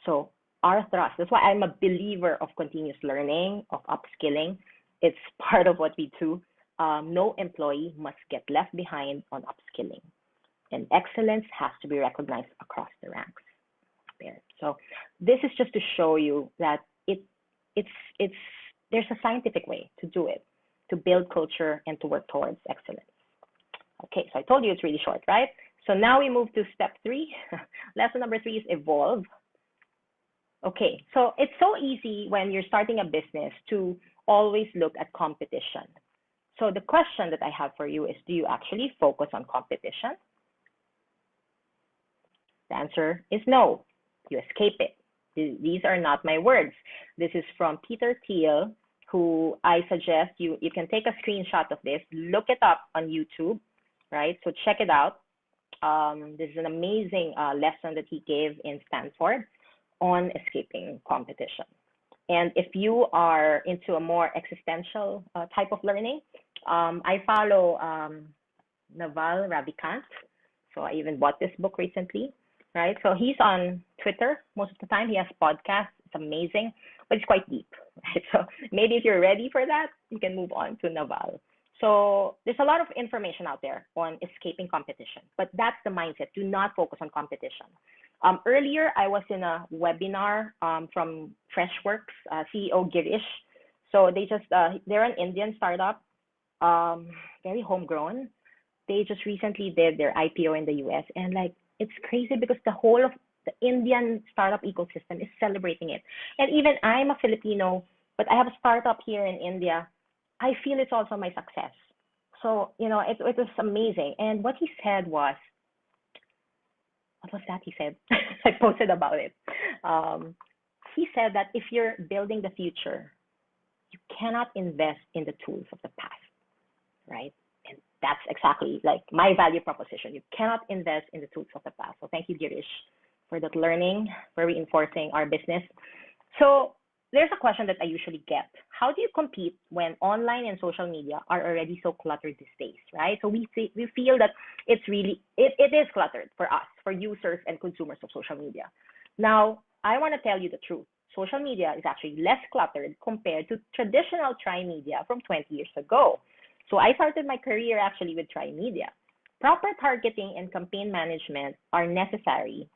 So our thrust, that's why I'm a believer of continuous learning, of upskilling. It's part of what we do. No employee must get left behind on upskilling. And excellence has to be recognized across the ranks there. So this is just to show you that there's a scientific way to do it, to build culture and to work towards excellence. Okay, so I told you it's really short, right? So now we move to step 3. Lesson number 3 is evolve. Okay, so it's so easy when you're starting a business to always look at competition. So the question that I have for you is, do you actually focus on competition? The answer is no. You escape it. These are not my words. This is from Peter Thiel, who I suggest you can take a screenshot of this, look it up on YouTube, right? So check it out. This is an amazing lesson that he gave in Stanford on escaping competition. And if you are into a more existential type of learning, I follow Naval Ravikant. So I even bought this book recently, right? So he's on Twitter most of the time. He has podcasts. It's amazing, but it's quite deep, right? So maybe if you're ready for that, you can move on to Naval. So there's a lot of information out there on escaping competition, but that's the mindset. Do not focus on competition. Earlier, I was in a webinar from Freshworks, CEO Girish. So they're an Indian startup, very homegrown. They just recently did their IPO in the US, and like it's crazy because the whole of the Indian startup ecosystem is celebrating it. And even I'm a Filipino, but I have a startup here in India. I feel it's also my success. So, it was amazing. And what he said was, what was that he said? I posted about it. Um, he said that if you're building the future, you cannot invest in the tools of the past, right? And that's exactly like my value proposition. You cannot invest in the tools of the past. So thank you, Girish, for that learning, for reinforcing our business. So there's a question that I usually get. How do you compete when online and social media are already so cluttered these days, right? So we feel that it is cluttered for us, for users and consumers of social media. Now, I want to tell you the truth. Social media is actually less cluttered compared to traditional tri-media from 20 years ago. So I started my career actually with tri-media. Proper targeting and campaign management are necessary,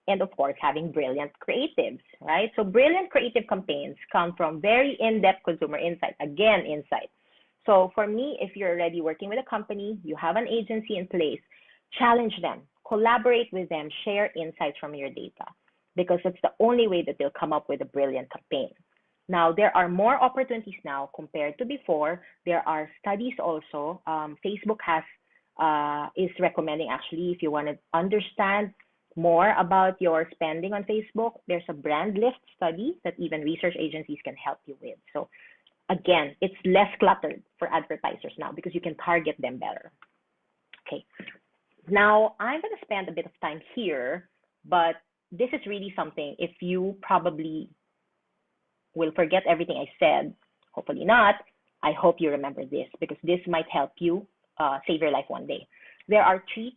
and of course having brilliant creatives, right? So brilliant creative campaigns come from very in-depth consumer insight. Again, insight. So for me, if you're already working with a company, you have an agency in place, challenge them, collaborate with them, share insights from your data, because it's the only way that they'll come up with a brilliant campaign. Now, there are more opportunities now compared to before. There are studies also. Facebook is recommending, actually, if you want to understand more about your spending on Facebook, there's a brand lift study that even research agencies can help you with. So again, it's less cluttered for advertisers now because you can target them better. Okay. Now, I'm going to spend a bit of time here, but this is really something, if you probably will forget everything I said, hopefully not, I hope you remember this because this might help you save your life one day. There are three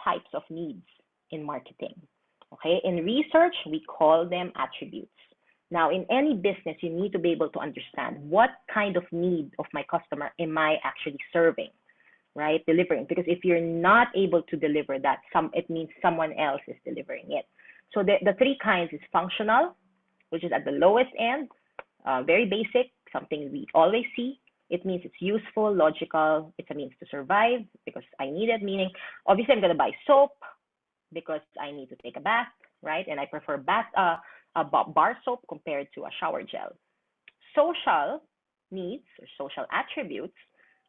types of needs in marketing. Okay, in research, we call them attributes. Now, in any business, you need to be able to understand what kind of need of my customer am I actually serving, right? Delivering. Because if you're not able to deliver that, it means someone else is delivering it. So the three kinds is functional, which is at the lowest end, very basic, something we always see. It means it's useful, logical, it's a means to survive because I need it, meaning obviously I'm going to buy soap because I need to take a bath, right? And I prefer bar soap compared to a shower gel. Social needs or social attributes,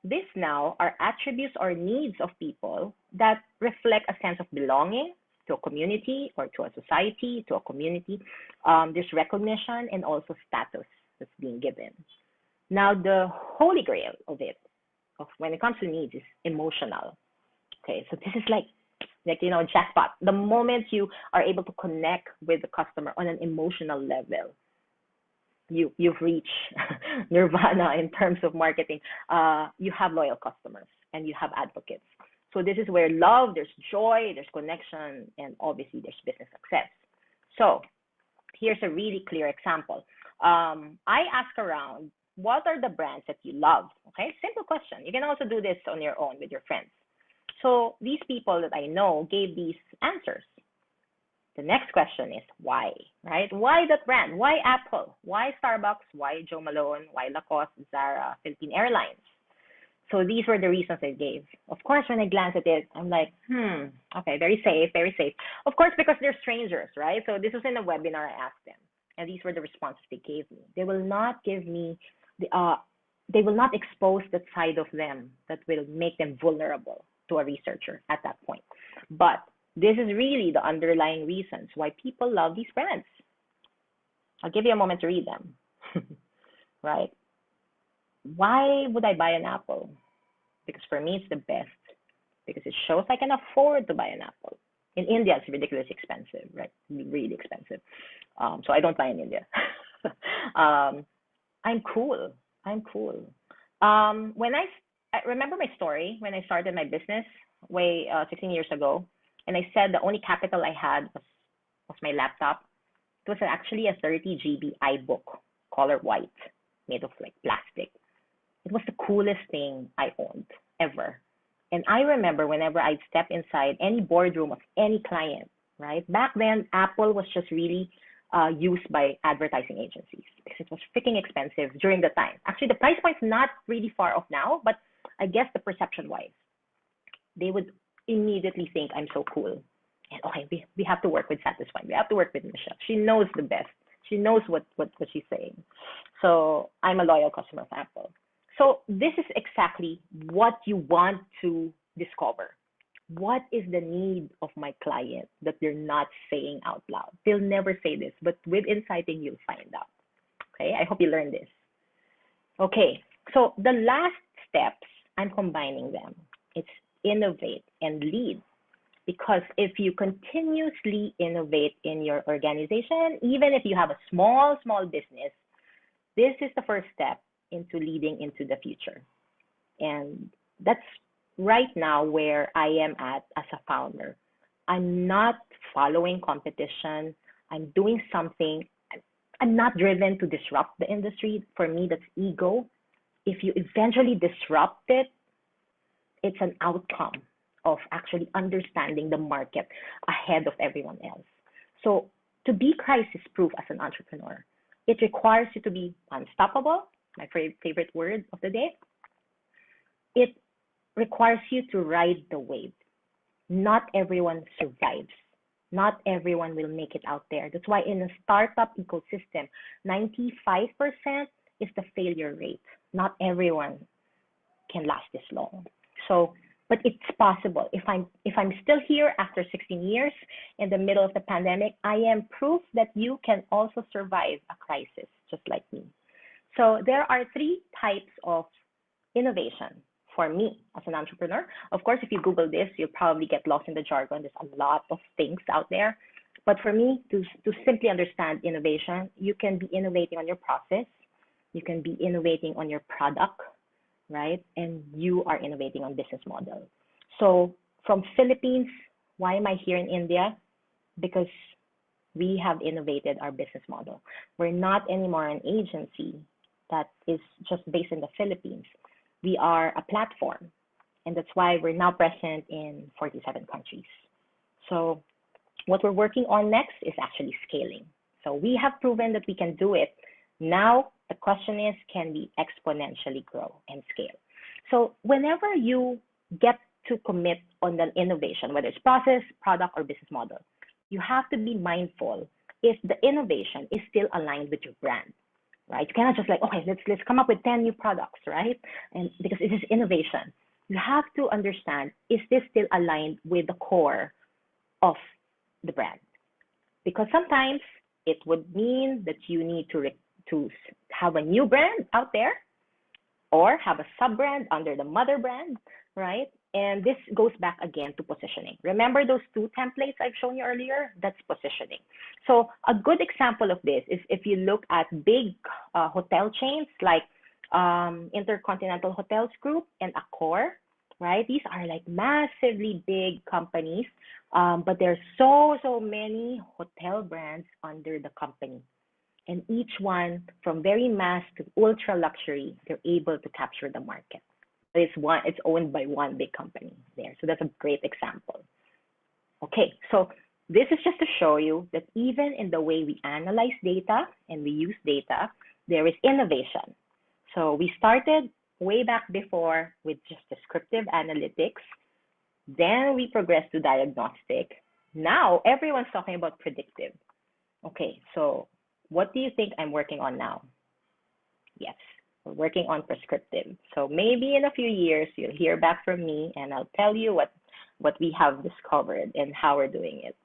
these now are attributes or needs of people that reflect a sense of belonging to a community or to a society, to a community. There's recognition and also status that's being given. Now, the holy grail of when it comes to needs, is emotional. Okay, so this is like jackpot. The moment you are able to connect with the customer on an emotional level, you've reached nirvana in terms of marketing. You have loyal customers and you have advocates. So this is where love, there's joy, there's connection, and obviously there's business success. So here's a really clear example. I ask around, what are the brands that you love? Okay, simple question. You can also do this on your own with your friends. So these people that I know gave these answers. The next question is why, right? Why that brand? Why Apple? Why Starbucks? Why Joe Malone? Why Lacoste, Zara, Philippine Airlines? So these were the reasons I gave. Of course, when I glance at it, I'm like, okay, very safe, very safe. Of course, because they're strangers, right? So this was in a webinar I asked them, and these were the responses they gave me. They will not give me they will not expose that side of them that will make them vulnerable to a researcher at that point. But this is really the underlying reasons why people love these brands. I'll give you a moment to read them, right? Why would I buy an Apple? Because for me, it's the best. Because it shows I can afford to buy an Apple. In India, it's ridiculously expensive, right? Really expensive. So I don't buy in India. I'm cool. When I remember my story when I started my business way 16 years ago, and I said the only capital I had was my laptop. It was actually a 30 GB iBook, color white, made of like plastic. It was the coolest thing I owned ever. And I remember whenever I'd step inside any boardroom of any client, right? Back then, Apple was just really used by advertising agencies because it was freaking expensive during the time. Actually, the price point's not really far off now, but I guess the perception-wise, they would immediately think I'm so cool. And okay, we have to work with SatisFIND. We have to work with Michelle. She knows the best. She knows what she's saying. So I'm a loyal customer of Apple. So this is exactly what you want to discover. What is the need of my client that they're not saying out loud? They'll never say this, but with inciting, you'll find out. Okay, I hope you learned this. Okay, so the last steps, I'm combining them. It's innovate and lead. Because if you continuously innovate in your organization, even if you have a small business, this is the first step into leading into the future. And that's right now where I am at as a founder. I'm not following competition. I'm doing something. I'm not driven to disrupt the industry. For me, that's ego. If you eventually disrupt it, it's an outcome of actually understanding the market ahead of everyone else. So to be crisis proof as an entrepreneur, it requires you to be unstoppable, my favorite word of the day. It requires you to ride the wave. Not everyone survives. Not everyone will make it out there. That's why in a startup ecosystem, 95% is the failure rate. Not everyone can last this long. So, but it's possible. If I'm still here after 16 years in the middle of the pandemic, I am proof that you can also survive a crisis just like me. So there are three types of innovation for me as an entrepreneur. Of course, if you Google this, you'll probably get lost in the jargon. There's a lot of things out there. But for me, to simply understand innovation, you can be innovating on your process. You can be innovating on your product, right? And you are innovating on business model. So from Philippines, why am I here in India? Because we have innovated our business model. We're not anymore an agency that is just based in the Philippines. We are a platform, and that's why we're now present in 47 countries. So what we're working on next is actually scaling. So we have proven that we can do it. Now the question is, can we exponentially grow and scale? So whenever you get to commit on an innovation, whether it's process, product, or business model, you have to be mindful if the innovation is still aligned with your brand, right? You cannot just like, okay, let's come up with 10 new products, right? And because it is innovation, you have to understand, is this still aligned with the core of the brand? Because sometimes it would mean that you need to have a new brand out there or have a sub-brand under the mother brand, right? And this goes back again to positioning. Remember those two templates I've shown you earlier? That's positioning. So a good example of this is if you look at big hotel chains like Intercontinental Hotels Group and Accor, right? These are like massively big companies, but there's so many hotel brands under the company. And each one, from very mass to ultra luxury, they're able to capture the market. It's owned by one big company there. So that's a great example. Okay, so this is just to show you that even in the way we analyze data and we use data, there is innovation. So we started way back before with just descriptive analytics. Then we progressed to diagnostic. Now everyone's talking about predictive. Okay, so what do you think I'm working on now? Yes, we're working on prescriptive. So maybe in a few years, you'll hear back from me and I'll tell you what we have discovered and how we're doing it.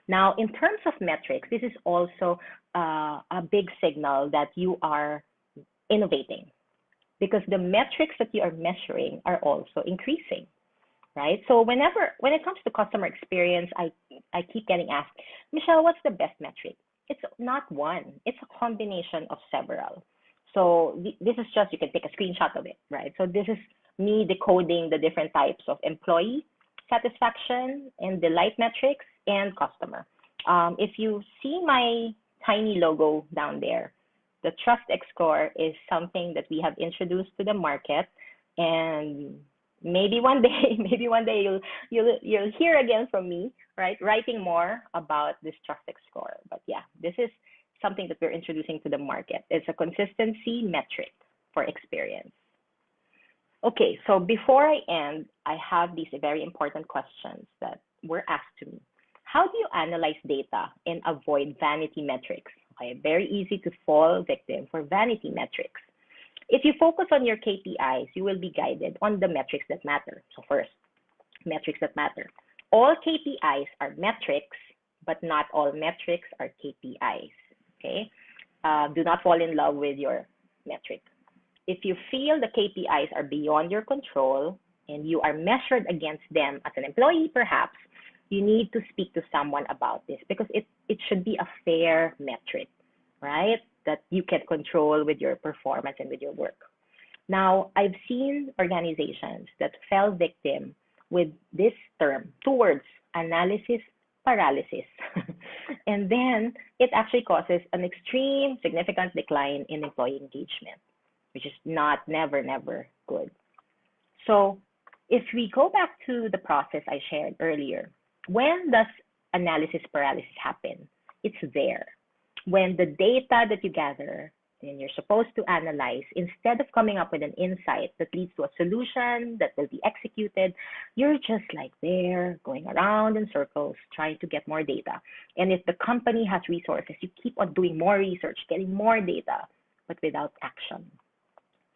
Now, in terms of metrics, this is also a big signal that you are innovating because the metrics that you are measuring are also increasing, right? So when it comes to customer experience, I keep getting asked, Michelle, what's the best metric? It's not one. It's a combination of several. So this is just, you can take a screenshot of it, right? So this is me decoding the different types of employee satisfaction and delight metrics and customer. If you see my tiny logo down there, the Trust X score is something that we have introduced to the market, and maybe one day, maybe one day you'll hear again from me, right? Writing more about this trust score. But yeah, this is something that we're introducing to the market. It's a consistency metric for experience. Okay, so before I end, I have these very important questions that were asked to me. How do you analyze data and avoid vanity metrics? Okay, very easy to fall victim for vanity metrics. If you focus on your KPIs, you will be guided on the metrics that matter. So first, metrics that matter. All KPIs are metrics, but not all metrics are KPIs. Okay? Do not fall in love with your metric. If you feel the KPIs are beyond your control and you are measured against them as an employee, perhaps, you need to speak to someone about this because it should be a fair metric, right? That you can control with your performance and with your work. Now, I've seen organizations that fell victim with this term, two words, analysis paralysis. And then it actually causes an extreme significant decline in employee engagement, which is never good. So if we go back to the process I shared earlier, when does analysis paralysis happen? It's there. When the data that you gather and you're supposed to analyze, instead of coming up with an insight that leads to a solution that will be executed, you're just like there going around in circles trying to get more data. And if the company has resources, you keep on doing more research, getting more data, but without action.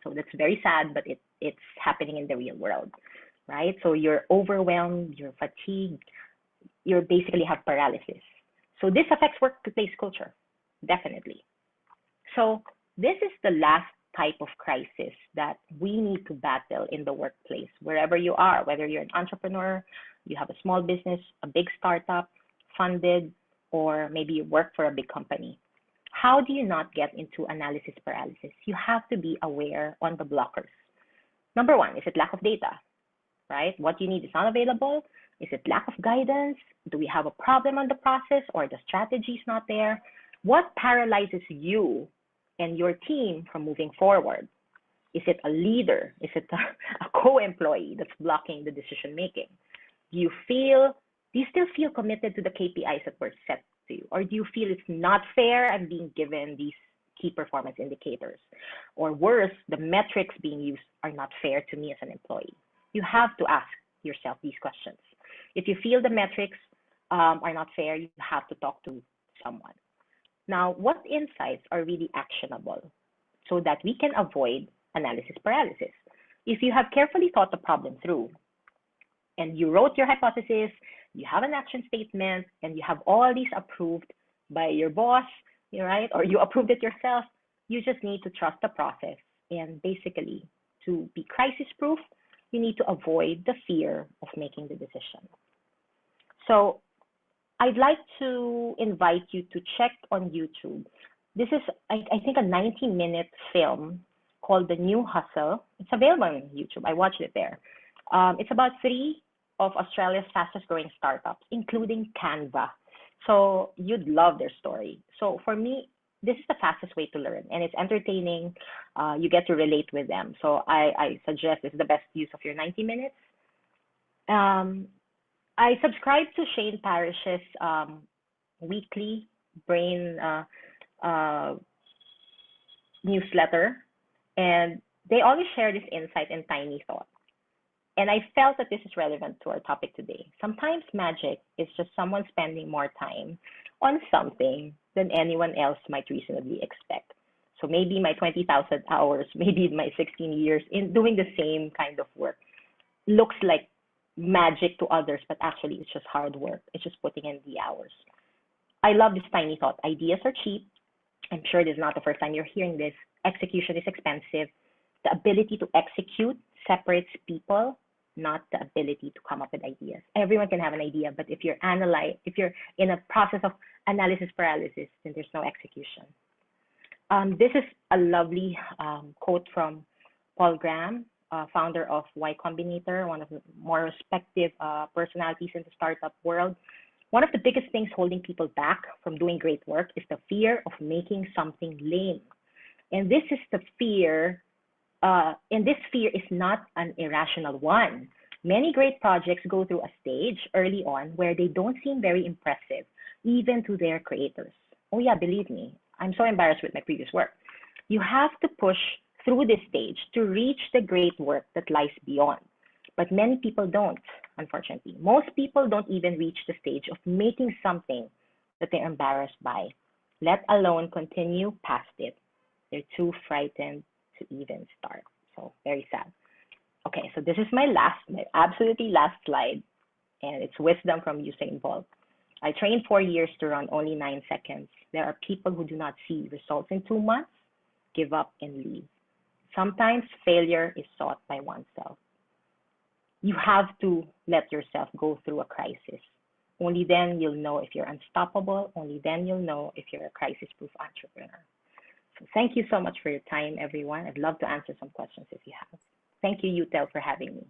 So that's very sad, but it's happening in the real world, right? So you're overwhelmed, you're fatigued, you basically have paralysis. So this affects workplace culture, definitely. So this is the last type of crisis that we need to battle in the workplace, wherever you are, whether you're an entrepreneur, you have a small business, a big startup, funded, or maybe you work for a big company. How do you not get into analysis paralysis? You have to be aware on the blockers. Number one, is it lack of data, right? What you need is not available. Is it lack of guidance? Do we have a problem on the process or the strategy is not there? What paralyzes you and your team from moving forward? Is it a leader? Is it a co-employee that's blocking the decision making? Do you still feel committed to the KPIs that were set to you? Or do you feel it's not fair and being given these key performance indicators? Or worse, the metrics being used are not fair to me as an employee? You have to ask yourself these questions. If you feel the metrics are not fair, you have to talk to someone. Now, what insights are really actionable so that we can avoid analysis paralysis? If you have carefully thought the problem through and you wrote your hypothesis, you have an action statement, and you have all these approved by your boss, right? Or you approved it yourself, you just need to trust the process. And basically, to be crisis proof, you need to avoid the fear of making the decision. So I'd like to invite you to check on YouTube. This is, I think, a 90-minute film called The New Hustle. It's available on YouTube. I watched it there. It's about 3 of Australia's fastest growing startups, including Canva. So you'd love their story. So for me, this is the fastest way to learn, and it's entertaining. You get to relate with them. So I suggest it's the best use of your 90 minutes. I subscribe to Shane Parrish's weekly brain newsletter, and they always share this insight and tiny thought. And I felt that this is relevant to our topic today. Sometimes magic is just someone spending more time on something than anyone else might reasonably expect. So maybe my 20,000 hours, maybe my 16 years in doing the same kind of work looks like magic to others, but actually it's just hard work. It's just putting in the hours. I love this tiny thought. Ideas are cheap. I'm sure this is not the first time you're hearing this. Execution is expensive. The ability to execute separates people, not the ability to come up with ideas. Everyone can have an idea, but if you're in a process of analysis paralysis, then there's no execution. This is a lovely quote from Paul Graham, founder of Y Combinator, one of the more respected personalities in the startup world. One of the biggest things holding people back from doing great work is the fear of making something lame. And this is the fear and this fear is not an irrational one. Many great projects go through a stage early on where they don't seem very impressive, even to their creators. Oh, yeah, believe me, I'm so embarrassed with my previous work. You have to push through this stage to reach the great work that lies beyond. But many people don't, unfortunately. Most people don't even reach the stage of making something that they're embarrassed by, let alone continue past it. They're too frightened to even start. So very sad. Okay, so this is my absolutely last slide, and it's wisdom from Usain Bolt. I trained 4 years to run only 9 seconds. There are people who do not see results in 2 months, give up, and leave. Sometimes failure is sought by oneself. You have to let yourself go through a crisis. Only then you'll know if you're unstoppable. Only then you'll know if you're a crisis proof entrepreneur. So thank you so much for your time, everyone. I'd love to answer some questions if you have. Thank you, Utel, for having me.